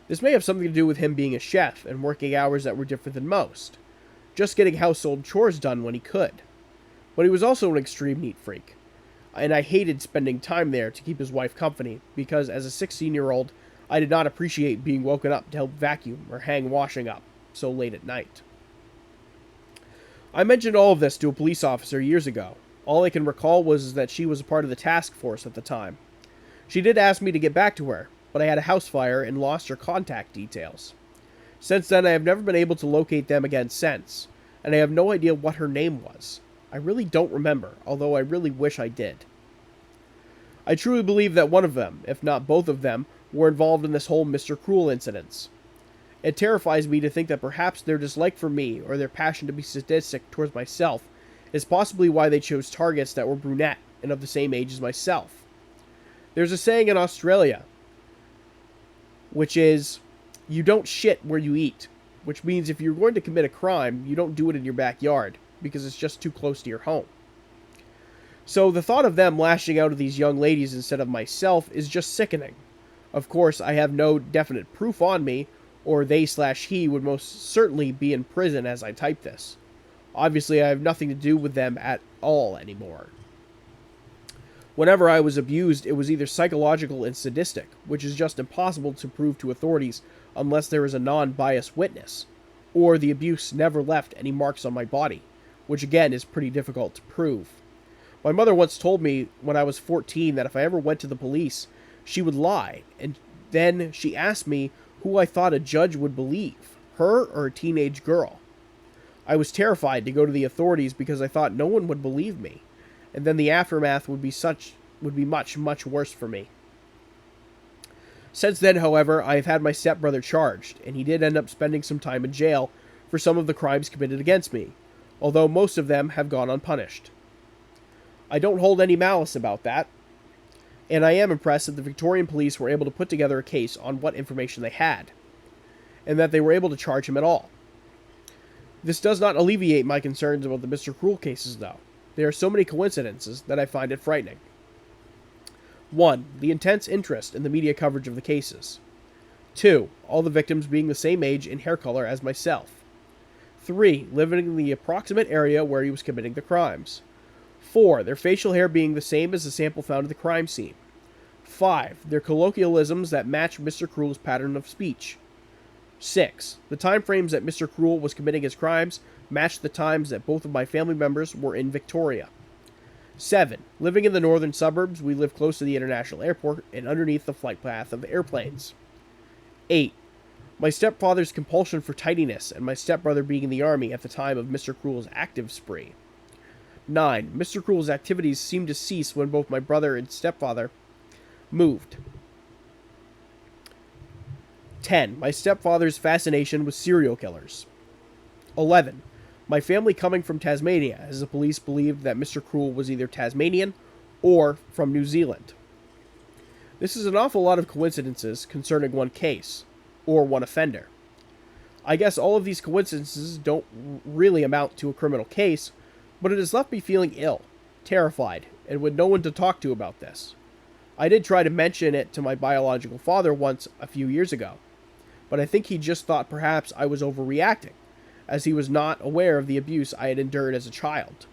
This may have something to do with him being a chef and working hours that were different than most, just getting household chores done when he could. But he was also an extreme neat freak, and I hated spending time there to keep his wife company because as a 16-year-old, I did not appreciate being woken up to help vacuum or hang washing up so late at night. I mentioned all of this to a police officer years ago. All I can recall was that she was a part of the task force at the time. She did ask me to get back to her, but I had a house fire and lost her contact details. Since then, I have never been able to locate them again since, and I have no idea what her name was. I really don't remember, although I really wish I did. I truly believe that one of them, if not both of them, were involved in this whole Mr. Cruel incidents. It terrifies me to think that perhaps their dislike for me, or their passion to be sadistic towards myself, is possibly why they chose targets that were brunette and of the same age as myself. There's a saying in Australia, which is, you don't shit where you eat, which means if you're going to commit a crime, you don't do it in your backyard, because it's just too close to your home. So the thought of them lashing out at these young ladies instead of myself is just sickening. Of course, I have no definite proof on me, or they/he would most certainly be in prison as I type this. Obviously, I have nothing to do with them at all anymore. Whenever I was abused, it was either psychological and sadistic, which is just impossible to prove to authorities unless there is a non-biased witness, or the abuse never left any marks on my body, which again is pretty difficult to prove. My mother once told me when I was 14 that if I ever went to the police, she would lie, and then she asked me who I thought a judge would believe, her or a teenage girl. I was terrified to go to the authorities because I thought no one would believe me, and then the aftermath would be much, much worse for me. Since then, however, I have had my stepbrother charged, and he did end up spending some time in jail for some of the crimes committed against me, although most of them have gone unpunished. I don't hold any malice about that, and I am impressed that the Victorian police were able to put together a case on what information they had, and that they were able to charge him at all. This does not alleviate my concerns about the Mr. Cruel cases, though. There are so many coincidences that I find it frightening. 1. The intense interest in the media coverage of the cases. 2. All the victims being the same age and hair color as myself. 3. Living in the approximate area where he was committing the crimes. 4. Their facial hair being the same as the sample found at the crime scene. 5. Their colloquialisms that match Mr. Cruel's pattern of speech. 6. The time frames that Mr. Cruel was committing his crimes matched the times that both of my family members were in Victoria. 7. Living in the northern suburbs, we live close to the international airport and underneath the flight path of airplanes. 8. My stepfather's compulsion for tidiness and my stepbrother being in the army at the time of Mr. Cruel's active spree. 9. Mr. Cruel's activities seemed to cease when both my brother and stepfather moved. 10. My stepfather's fascination with serial killers. 11. My family coming from Tasmania, as the police believed that Mr. Cruel was either Tasmanian or from New Zealand. This is an awful lot of coincidences concerning one case, or one offender. I guess all of these coincidences don't really amount to a criminal case, but it has left me feeling ill, terrified, and with no one to talk to about this. I did try to mention it to my biological father once a few years ago, but I think he just thought perhaps I was overreacting, as he was not aware of the abuse I had endured as a child.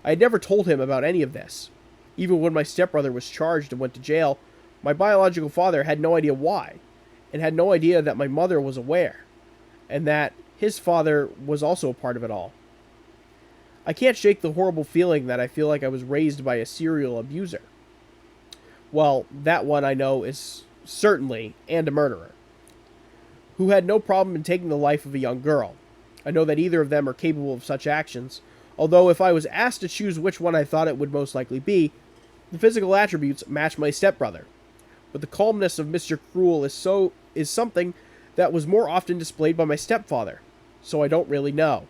I had never told him about any of this. Even when my stepbrother was charged and went to jail, my biological father had no idea why, and had no idea that my mother was aware, and that his father was also a part of it all. I can't shake the horrible feeling that I feel like I was raised by a serial abuser. Well, that one I know is certainly, and a murderer, who had no problem in taking the life of a young girl. I know that either of them are capable of such actions, although if I was asked to choose which one I thought it would most likely be, the physical attributes match my stepbrother. But the calmness of Mr. Cruel is something that was more often displayed by my stepfather, so I don't really know.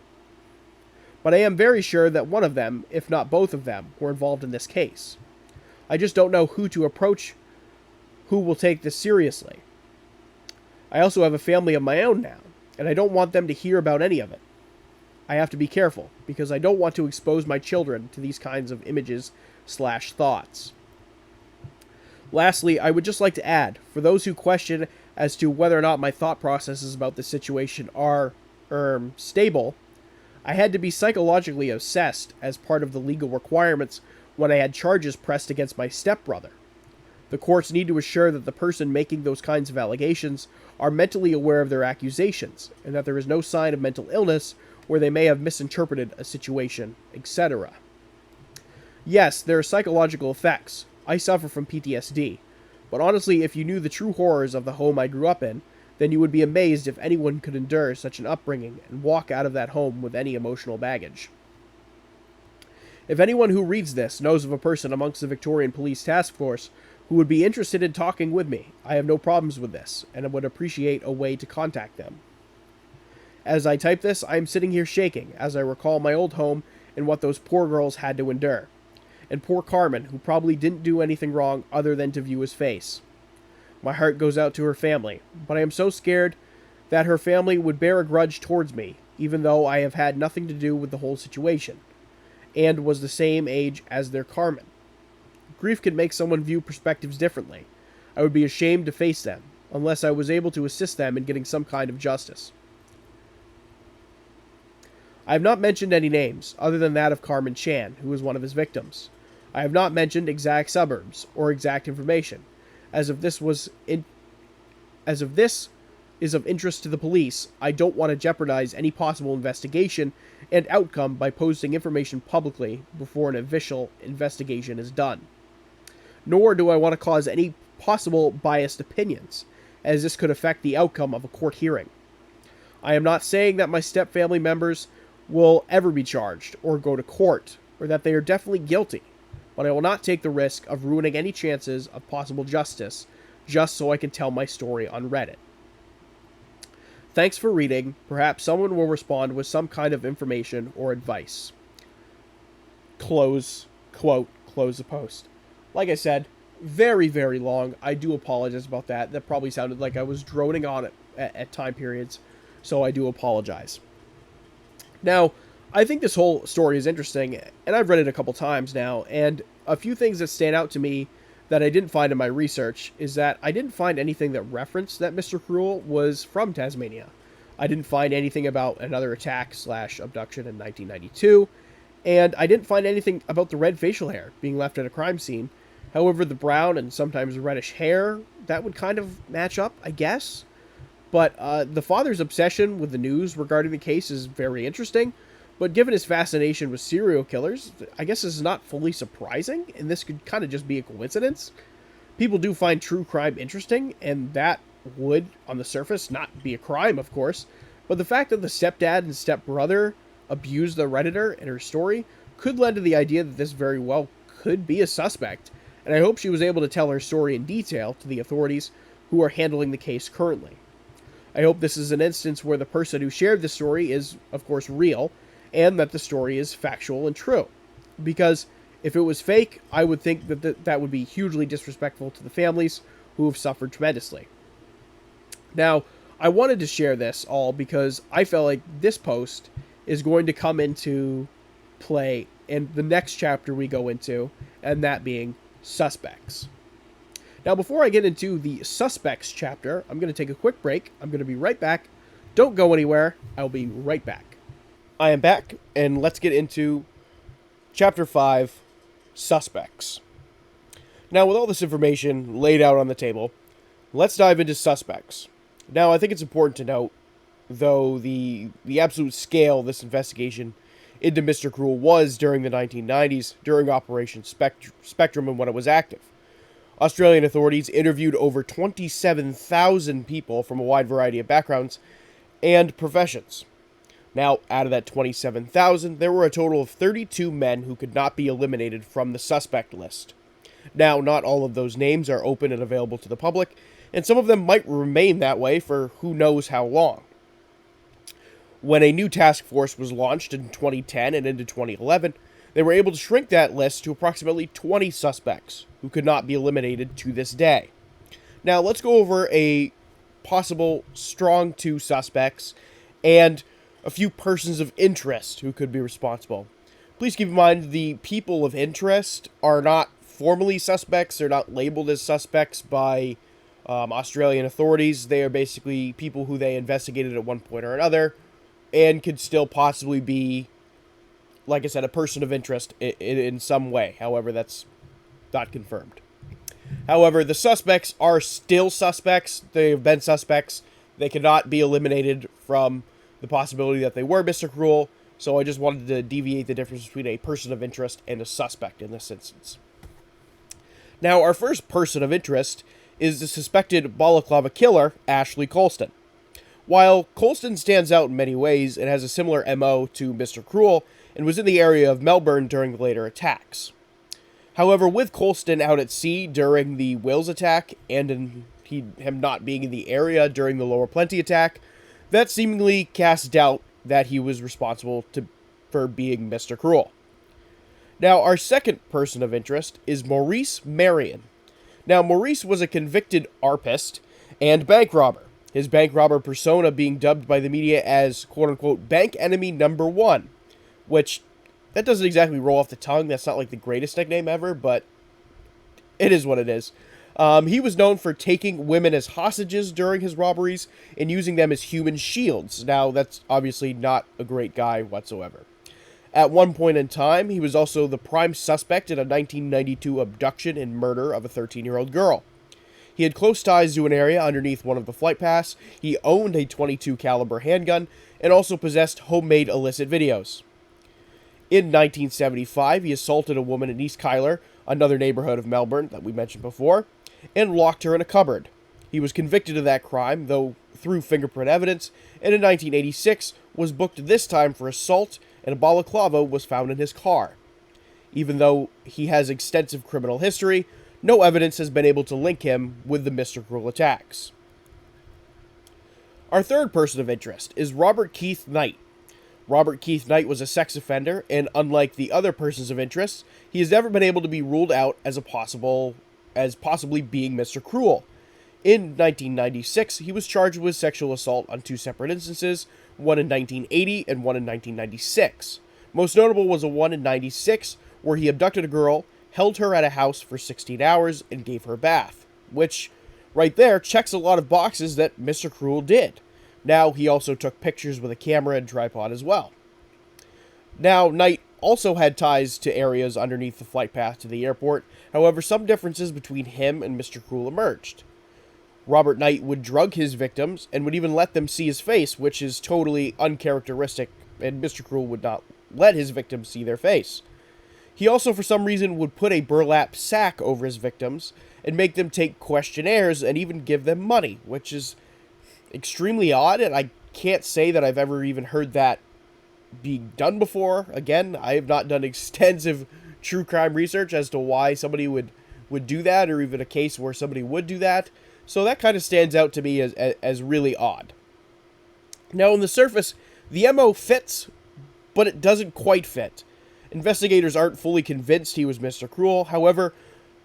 But I am very sure that one of them, if not both of them, were involved in this case. I just don't know who to approach who will take this seriously. I also have a family of my own now, and I don't want them to hear about any of it. I have to be careful, because I don't want to expose my children to these kinds of images/thoughts. Lastly, I would just like to add, for those who question as to whether or not my thought processes about the situation are stable, I had to be psychologically assessed as part of the legal requirements when I had charges pressed against my stepbrother. The courts need to assure that the person making those kinds of allegations are mentally aware of their accusations, and that there is no sign of mental illness where they may have misinterpreted a situation, etc. Yes, there are psychological effects. I suffer from PTSD, but honestly, if you knew the true horrors of the home I grew up in, then you would be amazed if anyone could endure such an upbringing and walk out of that home with any emotional baggage. If anyone who reads this knows of a person amongst the Victorian Police Task Force who would be interested in talking with me, I have no problems with this, and I would appreciate a way to contact them. As I type this, I am sitting here shaking as I recall my old home and what those poor girls had to endure. And poor Carmen, who probably didn't do anything wrong other than to view his face. My heart goes out to her family, but I am so scared that her family would bear a grudge towards me, even though I have had nothing to do with the whole situation, and was the same age as their Carmen. Grief can make someone view perspectives differently. I would be ashamed to face them, unless I was able to assist them in getting some kind of justice. I have not mentioned any names, other than that of Carmen Chan, who was one of his victims. I have not mentioned exact suburbs, or exact information, as if this is of interest to the police. I don't want to jeopardize any possible investigation and outcome by posting information publicly before an official investigation is done. Nor do I want to cause any possible biased opinions, as this could affect the outcome of a court hearing. I am not saying that my step-family members will ever be charged or go to court, or that they are definitely guilty, but I will not take the risk of ruining any chances of possible justice just so I can tell my story on Reddit. Thanks for reading. Perhaps someone will respond with some kind of information or advice. Close the post. Like I said, very, very long. I do apologize about that. That probably sounded like I was droning on it at time periods, so I do apologize. Now, I think this whole story is interesting, and I've read it a couple times now, and a few things that stand out to me that I didn't find in my research is that I didn't find anything that referenced that Mr. Cruel was from Tasmania. I didn't find anything about another attack/abduction in 1992, and I didn't find anything about the red facial hair being left at a crime scene. However, the brown and sometimes reddish hair, that would kind of match up, I guess. But the father's obsession with the news regarding the case is very interesting, but given his fascination with serial killers, I guess this is not fully surprising, and this could kind of just be a coincidence. People do find true crime interesting, and that would, on the surface, not be a crime, of course, but the fact that the stepdad and stepbrother abused the Redditor in her story could lend to the idea that this very well could be a suspect, and I hope she was able to tell her story in detail to the authorities who are handling the case currently. I hope this is an instance where the person who shared the story is, of course, real, and that the story is factual and true. Because if it was fake, I would think that that would be hugely disrespectful to the families who have suffered tremendously. Now, I wanted to share this all because I felt like this post is going to come into play in the next chapter we go into, and that being suspects. Now, before I get into the suspects chapter, I'm going to take a quick break. I'm going to be right back. Don't go anywhere. I'll be right back. I am back, and let's get into Chapter 5, Suspects. Now, with all this information laid out on the table, let's dive into suspects. Now, I think it's important to note, though, the absolute scale of this investigation into Mr. Cruel was during the 1990s, during Operation Spectrum and when it was active. Australian authorities interviewed over 27,000 people from a wide variety of backgrounds and professions. Now, out of that 27,000, there were a total of 32 men who could not be eliminated from the suspect list. Now, not all of those names are open and available to the public, and some of them might remain that way for who knows how long. When a new task force was launched in 2010 and into 2011, they were able to shrink that list to approximately 20 suspects who could not be eliminated to this day. Now, let's go over a possible strong 2 suspects and a few persons of interest who could be responsible. Please keep in mind the people of interest are not formally suspects. They're not labeled as suspects by Australian authorities, they are basically people who they investigated at one point or another and could still possibly be, like I said, a person of interest in some way. However, that's not confirmed. However, the suspects are still suspects. They have been suspects. They cannot be eliminated from the possibility that they were Mr. Cruel. So I just wanted to deviate the difference between a person of interest and a suspect in this instance. Now, our first person of interest is the suspected balaclava killer, Ashley Colston. While Colston stands out in many ways and has a similar MO to Mr. Cruel and was in the area of Melbourne during the later attacks. However, with Colston out at sea during the Wills attack and him not being in the area during the Lower Plenty attack, that seemingly casts doubt that he was responsible for being Mr. Cruel. Now, our second person of interest is Maurice Marion. Now, Maurice was a convicted arpist and bank robber, his bank robber persona being dubbed by the media as, quote-unquote, bank enemy number one, which, that doesn't exactly roll off the tongue. That's not like the greatest nickname ever, but it is what it is. He was known for taking women as hostages during his robberies and using them as human shields. Now, that's obviously not a great guy whatsoever. At one point in time, he was also the prime suspect in a 1992 abduction and murder of a 13-year-old girl. He had close ties to an area underneath one of the flight paths. He owned a .22 caliber handgun and also possessed homemade illicit videos. In 1975, he assaulted a woman in East Kyler, another neighborhood of Melbourne that we mentioned before, and locked her in a cupboard. He was convicted of that crime, though through fingerprint evidence, and in 1986 was booked this time for assault, and a balaclava was found in his car. Even though he has extensive criminal history, no evidence has been able to link him with the Mr. Cruel attacks. Our third person of interest is Robert Keith Knight. Robert Keith Knight was a sex offender, and unlike the other persons of interest, he has never been able to be ruled out as possibly being Mr. Cruel. In 1996, he was charged with sexual assault on two separate instances, one in 1980 and one in 1996. Most notable was a one in 96, where he abducted a girl, held her at a house for 16 hours, and gave her a bath, which, right there, checks a lot of boxes that Mr. Cruel did. Now, he also took pictures with a camera and tripod as well. Now, Knight also had ties to areas underneath the flight path to the airport. However, some differences between him and Mr. Cruel emerged. Robert Knight would drug his victims and would even let them see his face, which is totally uncharacteristic, and Mr. Cruel would not let his victims see their face. He also, for some reason, would put a burlap sack over his victims and make them take questionnaires and even give them money, which is extremely odd, and I can't say that I've ever even heard that being done before. Again, I have not done extensive true crime research as to why somebody would do that, or even a case where somebody would do that, so that kind of stands out to me as really odd. Now, on the surface, the MO fits, but it doesn't quite fit. Investigators aren't fully convinced he was Mr. Cruel. However,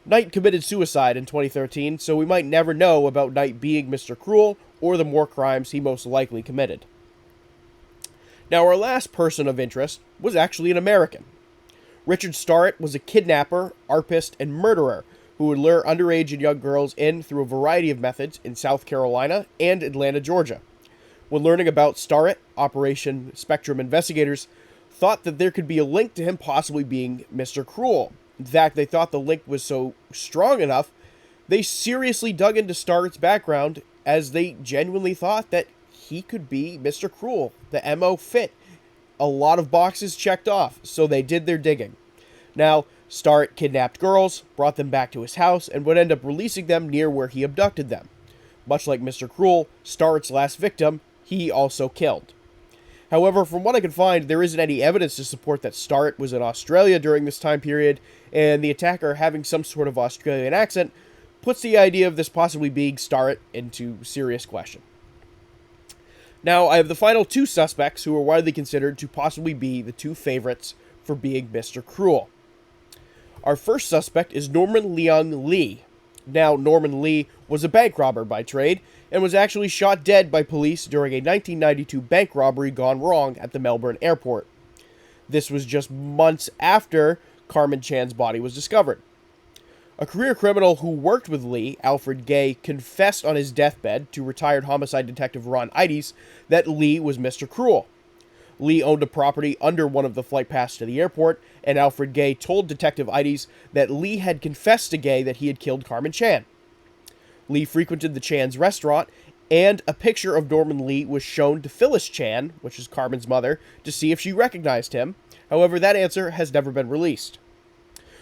Knight committed suicide in 2013, so we might never know about Knight being Mr. Cruel or the more crimes he most likely committed. Now, our last person of interest was actually an American. Richard Starrett was a kidnapper, arpist, and murderer who would lure underage and young girls in through a variety of methods in South Carolina and Atlanta, Georgia. When learning about Starrett, Operation Spectrum investigators thought that there could be a link to him possibly being Mr. Cruel. In fact, they thought the link was so strong enough, they seriously dug into Starrett's background, as they genuinely thought that he could be Mr. Cruel. The MO fit. A lot of boxes checked off, so they did their digging. Now, Starrett kidnapped girls, brought them back to his house, and would end up releasing them near where he abducted them. Much like Mr. Cruel, Starrett's last victim, he also killed. However, from what I could find, there isn't any evidence to support that Starrett was in Australia during this time period, and the attacker having some sort of Australian accent puts the idea of this possibly being Starrett into serious question. Now, I have the final two suspects who are widely considered to possibly be the two favorites for being Mr. Cruel. Our first suspect is Norman Leung Lee. Now, Norman Lee was a bank robber by trade and was actually shot dead by police during a 1992 bank robbery gone wrong at the Melbourne airport. This was just months after Carmen Chan's body was discovered. A career criminal who worked with Lee, Alfred Gay, confessed on his deathbed to retired homicide detective Ron Ides that Lee was Mr. Cruel. Lee owned a property under one of the flight paths to the airport, and Alfred Gay told Detective Ides that Lee had confessed to Gay that he had killed Carmen Chan. Lee frequented the Chan's restaurant, and a picture of Norman Lee was shown to Phyllis Chan, which is Carmen's mother, to see if she recognized him. However, that answer has never been released.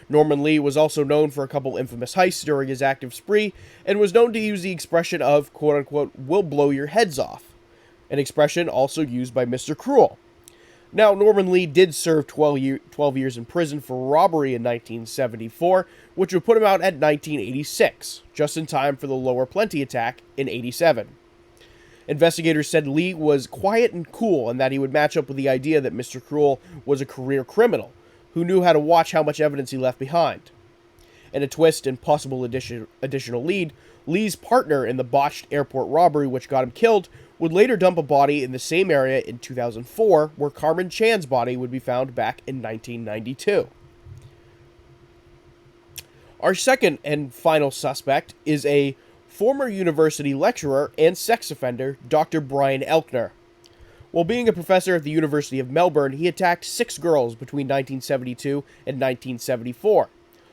Norman Lee was also known for a couple infamous heists during his active spree, and was known to use the expression of, quote-unquote, "we'll blow your heads off," an expression also used by Mr. Cruel. Now, Norman Lee did serve 12 years in prison for robbery in 1974, which would put him out at 1986, just in time for the Lower Plenty attack in 87. Investigators said Lee was quiet and cool, and that he would match up with the idea that Mr. Cruel was a career criminal, who knew how to watch how much evidence he left behind. In a twist and possible additional lead, Lee's partner in the botched airport robbery which got him killed would later dump a body in the same area in 2004, where Carmen Chan's body would be found back in 1992. Our second and final suspect is a former university lecturer and sex offender, Dr. Brian Elkner. While being a professor at the University of Melbourne, he attacked 6 girls between 1972 and 1974.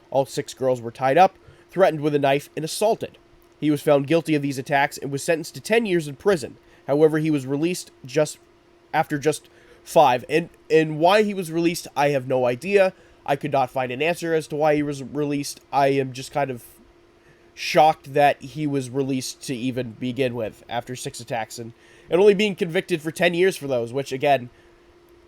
All 6 girls were tied up, threatened with a knife, and assaulted. He was found guilty of these attacks and was sentenced to 10 years in prison. However, he was released after just 5. And why he was released, I have no idea. I could not find an answer as to why he was released. I am just kind of shocked that he was released to even begin with after 6 attacks and only being convicted for 10 years for those, which, again,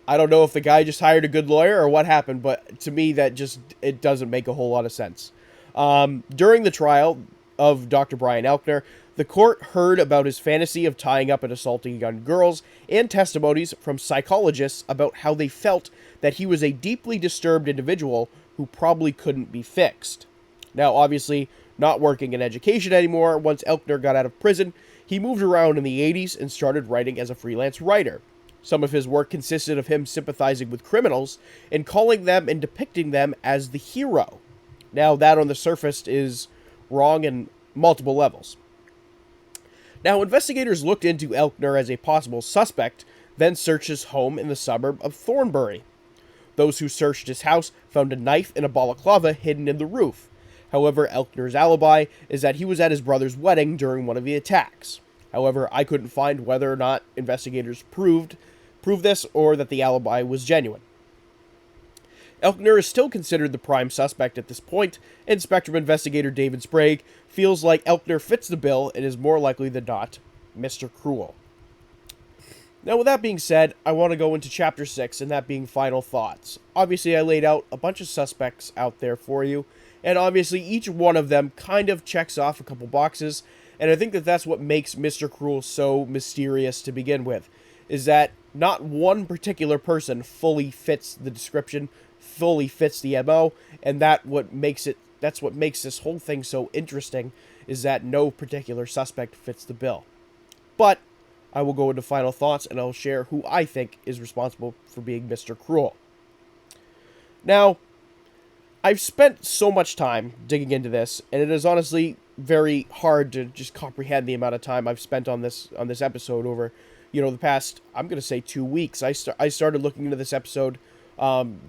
I don't know if the guy just hired a good lawyer or what happened, but to me that it doesn't make a whole lot of sense. During the trial of Dr. Brian Elkner, the court heard about his fantasy of tying up and assaulting young girls and testimonies from psychologists about how they felt that he was a deeply disturbed individual who probably couldn't be fixed. Now, obviously, not working in education anymore, once Elkner got out of prison, he moved around in the 80s and started writing as a freelance writer. Some of his work consisted of him sympathizing with criminals and calling them and depicting them as the hero. Now, that on the surface is wrong in multiple levels. Now, investigators looked into Elkner as a possible suspect, then searched his home in the suburb of Thornbury. Those who searched his house found a knife and a balaclava hidden in the roof. However, Elkner's alibi is that he was at his brother's wedding during one of the attacks. However, I couldn't find whether or not investigators proved this or that the alibi was genuine. Elkner is still considered the prime suspect at this point, and Spectrum investigator David Sprague feels like Elkner fits the bill and is more likely than not Mr. Cruel. Now, with that being said, I want to go into Chapter 6, and that being final thoughts. Obviously, I laid out a bunch of suspects out there for you, and obviously each one of them kind of checks off a couple boxes, and I think that that's what makes Mr. Cruel so mysterious to begin with, is that not one particular person fully fits the description, fully fits the MO, and that's what makes this whole thing so interesting, is that no particular suspect fits the bill. But I will go into final thoughts, and I'll share who I think is responsible for being Mr. Cruel. Now, I've spent so much time digging into this, and it is honestly very hard to just comprehend the amount of time I've spent on this episode over, the past, I'm going to say 2 weeks. I started looking into this episode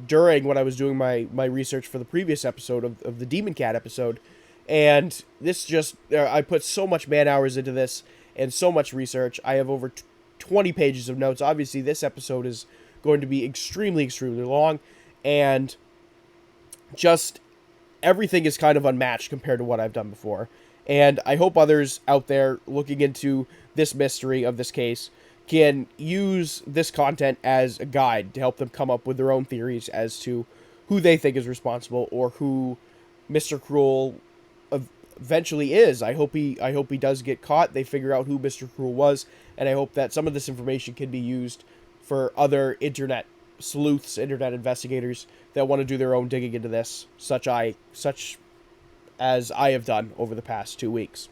during when I was doing my research for the previous episode of the Demon Cat episode, and this I put so much man hours into this and so much research. I have over 20 pages of notes. Obviously, this episode is going to be extremely, extremely long, and just everything is kind of unmatched compared to what I've done before. And I hope others out there looking into this mystery of this case can use this content as a guide to help them come up with their own theories as to who they think is responsible or who Mr. Cruel eventually is. I hope he does get caught. They figure out who Mr. Cruel was, and I hope that some of this information can be used for other internet sleuths, internet investigators that want to do their own digging into this, such as I have done over the past 2 weeks.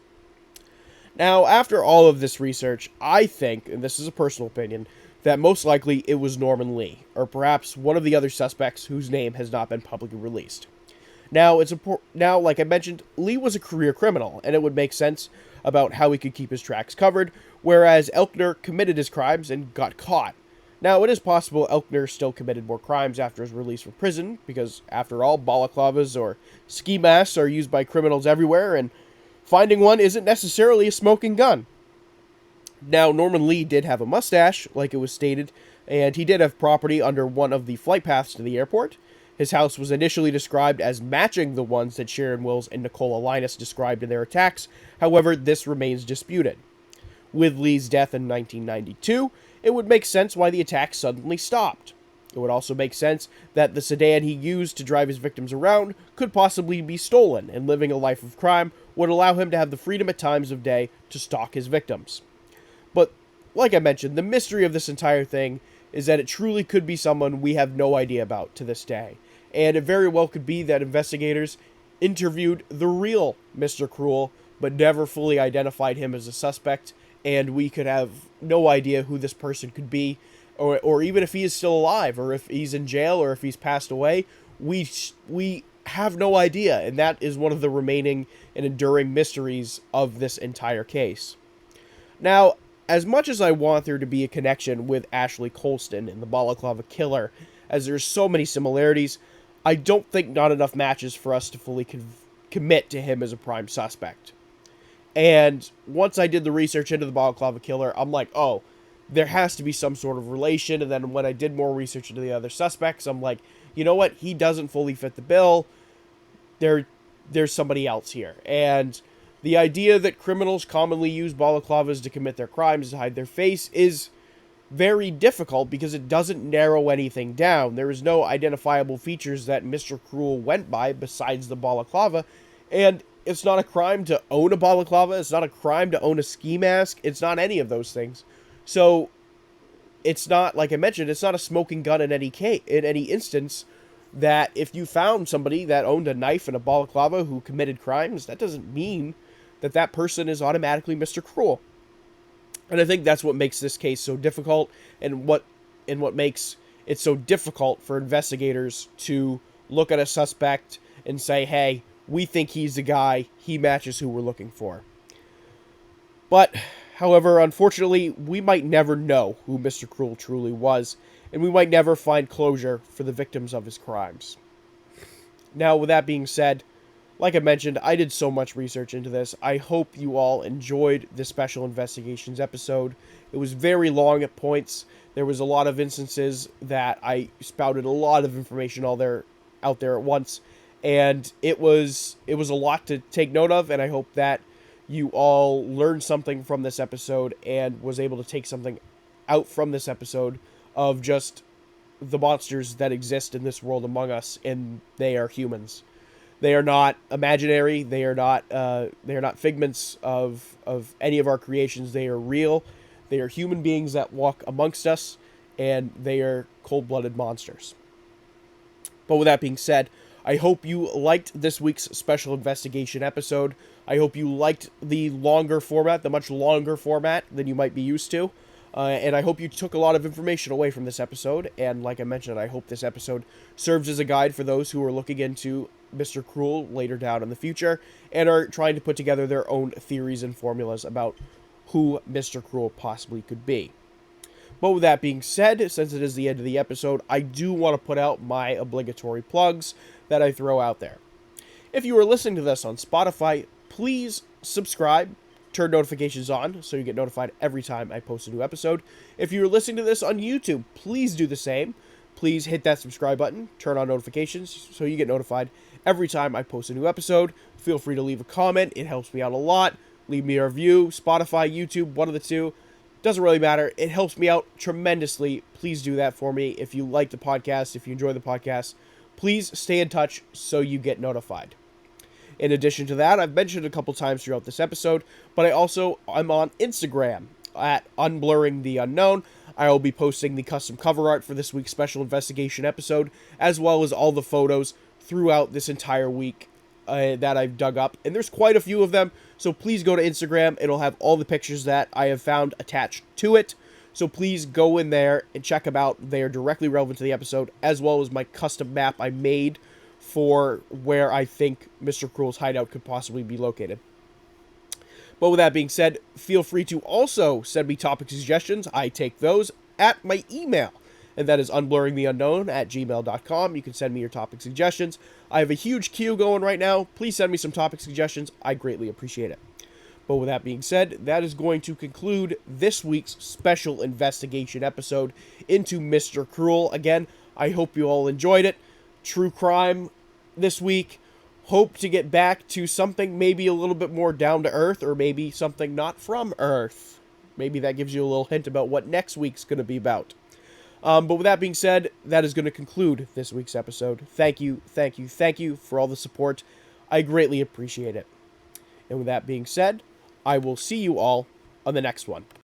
Now, after all of this research, I think, and this is a personal opinion, that most likely it was Norman Lee, or perhaps one of the other suspects whose name has not been publicly released. Now, like I mentioned, Lee was a career criminal, and it would make sense about how he could keep his tracks covered, whereas Elkner committed his crimes and got caught. Now, it is possible Elkner still committed more crimes after his release from prison, because, after all, balaclavas or ski masks are used by criminals everywhere, and finding one isn't necessarily a smoking gun. Now, Norman Lee did have a mustache, like it was stated, and he did have property under one of the flight paths to the airport. His house was initially described as matching the ones that Sharon Wills and Nicola Linus described in their attacks. However, this remains disputed. With Lee's death in 1992, it would make sense why the attack suddenly stopped. It would also make sense that the sedan he used to drive his victims around could possibly be stolen, and living a life of crime would allow him to have the freedom at times of day to stalk his victims. But, like I mentioned, the mystery of this entire thing is that it truly could be someone we have no idea about to this day. And it very well could be that investigators interviewed the real Mr. Cruel, but never fully identified him as a suspect, and we could have no idea who this person could be, or even if he is still alive, or if he's in jail, or if he's passed away. We have no idea, and that is one of the remaining and enduring mysteries of this entire case. Now, as much as I want there to be a connection with Ashley Colston and the Balaclava Killer, as there's so many similarities, I don't think not enough matches for us to fully commit to him as a prime suspect. And once I did the research into the Balaclava Killer, I'm like, oh, there has to be some sort of relation. And then when I did more research into the other suspects, I'm like, you know what? He doesn't fully fit the bill. There's somebody else here. And the idea that criminals commonly use balaclavas to commit their crimes to hide their face is very difficult because it doesn't narrow anything down. There is no identifiable features that Mr. Cruel went by besides the balaclava, and it's not a crime to own a balaclava, it's not a crime to own a ski mask, it's not any of those things. So, it's not, like I mentioned, it's not a smoking gun in any instance, that if you found somebody that owned a knife and a balaclava who committed crimes, that doesn't mean that that person is automatically Mr. Cruel. And I think that's what makes this case so difficult, and what makes it so difficult for investigators to look at a suspect and say, hey, we think he's the guy, he matches who we're looking for. But, however, unfortunately, we might never know who Mr. Cruel truly was, and we might never find closure for the victims of his crimes. Now, with that being said, like I mentioned, I did so much research into this. I hope you all enjoyed this special investigations episode. It was very long at points. There was a lot of instances that I spouted a lot of information out there at once, and it was a lot to take note of, and I hope that you all learned something from this episode and was able to take something out from this episode of just the monsters that exist in this world among us, and they are humans. They are not imaginary. They are not figments of any of our creations. They are real. They are human beings that walk amongst us, and they are cold-blooded monsters. But with that being said, I hope you liked this week's special investigation episode. I hope you liked the longer format, the much longer format than you might be used to. And I hope you took a lot of information away from this episode. And like I mentioned, I hope this episode serves as a guide for those who are looking into Mr. Cruel later down in the future and are trying to put together their own theories and formulas about who Mr. Cruel possibly could be. But with that being said, since it is the end of the episode, I do want to put out my obligatory plugs that I throw out there. If you are listening to this on Spotify, please subscribe, turn notifications on so you get notified every time I post a new episode. If you're listening to this on YouTube, please do the same. Please hit that subscribe button, turn on notifications so you get notified every time I post a new episode. Feel free to leave a comment. It helps me out a lot. Leave me a review, Spotify, YouTube, one of the two. Doesn't really matter. It helps me out tremendously. Please do that for me. If you like the podcast, if you enjoy the podcast, please stay in touch so you get notified. In addition to that, I've mentioned a couple times throughout this episode, but I'm on Instagram at Unblurring the Unknown. I will be posting the custom cover art for this week's special investigation episode, as well as all the photos throughout this entire week that I've dug up. And there's quite a few of them, so please go to Instagram. It'll have all the pictures that I have found attached to it. So please go in there and check them out. They are directly relevant to the episode, as well as my custom map I made for where I think Mr. Cruel's hideout could possibly be located. But with that being said, feel free to also send me topic suggestions. I take those at my email, and that is unblurringtheunknown@gmail.com. You can send me your topic suggestions. I have a huge queue going right now. Please send me some topic suggestions. I greatly appreciate it. But with that being said, that is going to conclude this week's special investigation episode into Mr. Cruel. Again, I hope you all enjoyed it. True crime this week. Hope to get back to something maybe a little bit more down to earth, or maybe something not from Earth. Maybe that gives you a little hint about what next week's going to be about. But with that being said, that is going to conclude this week's episode. Thank you for all the support. I greatly appreciate it. And with that being said, I will see you all on the next one.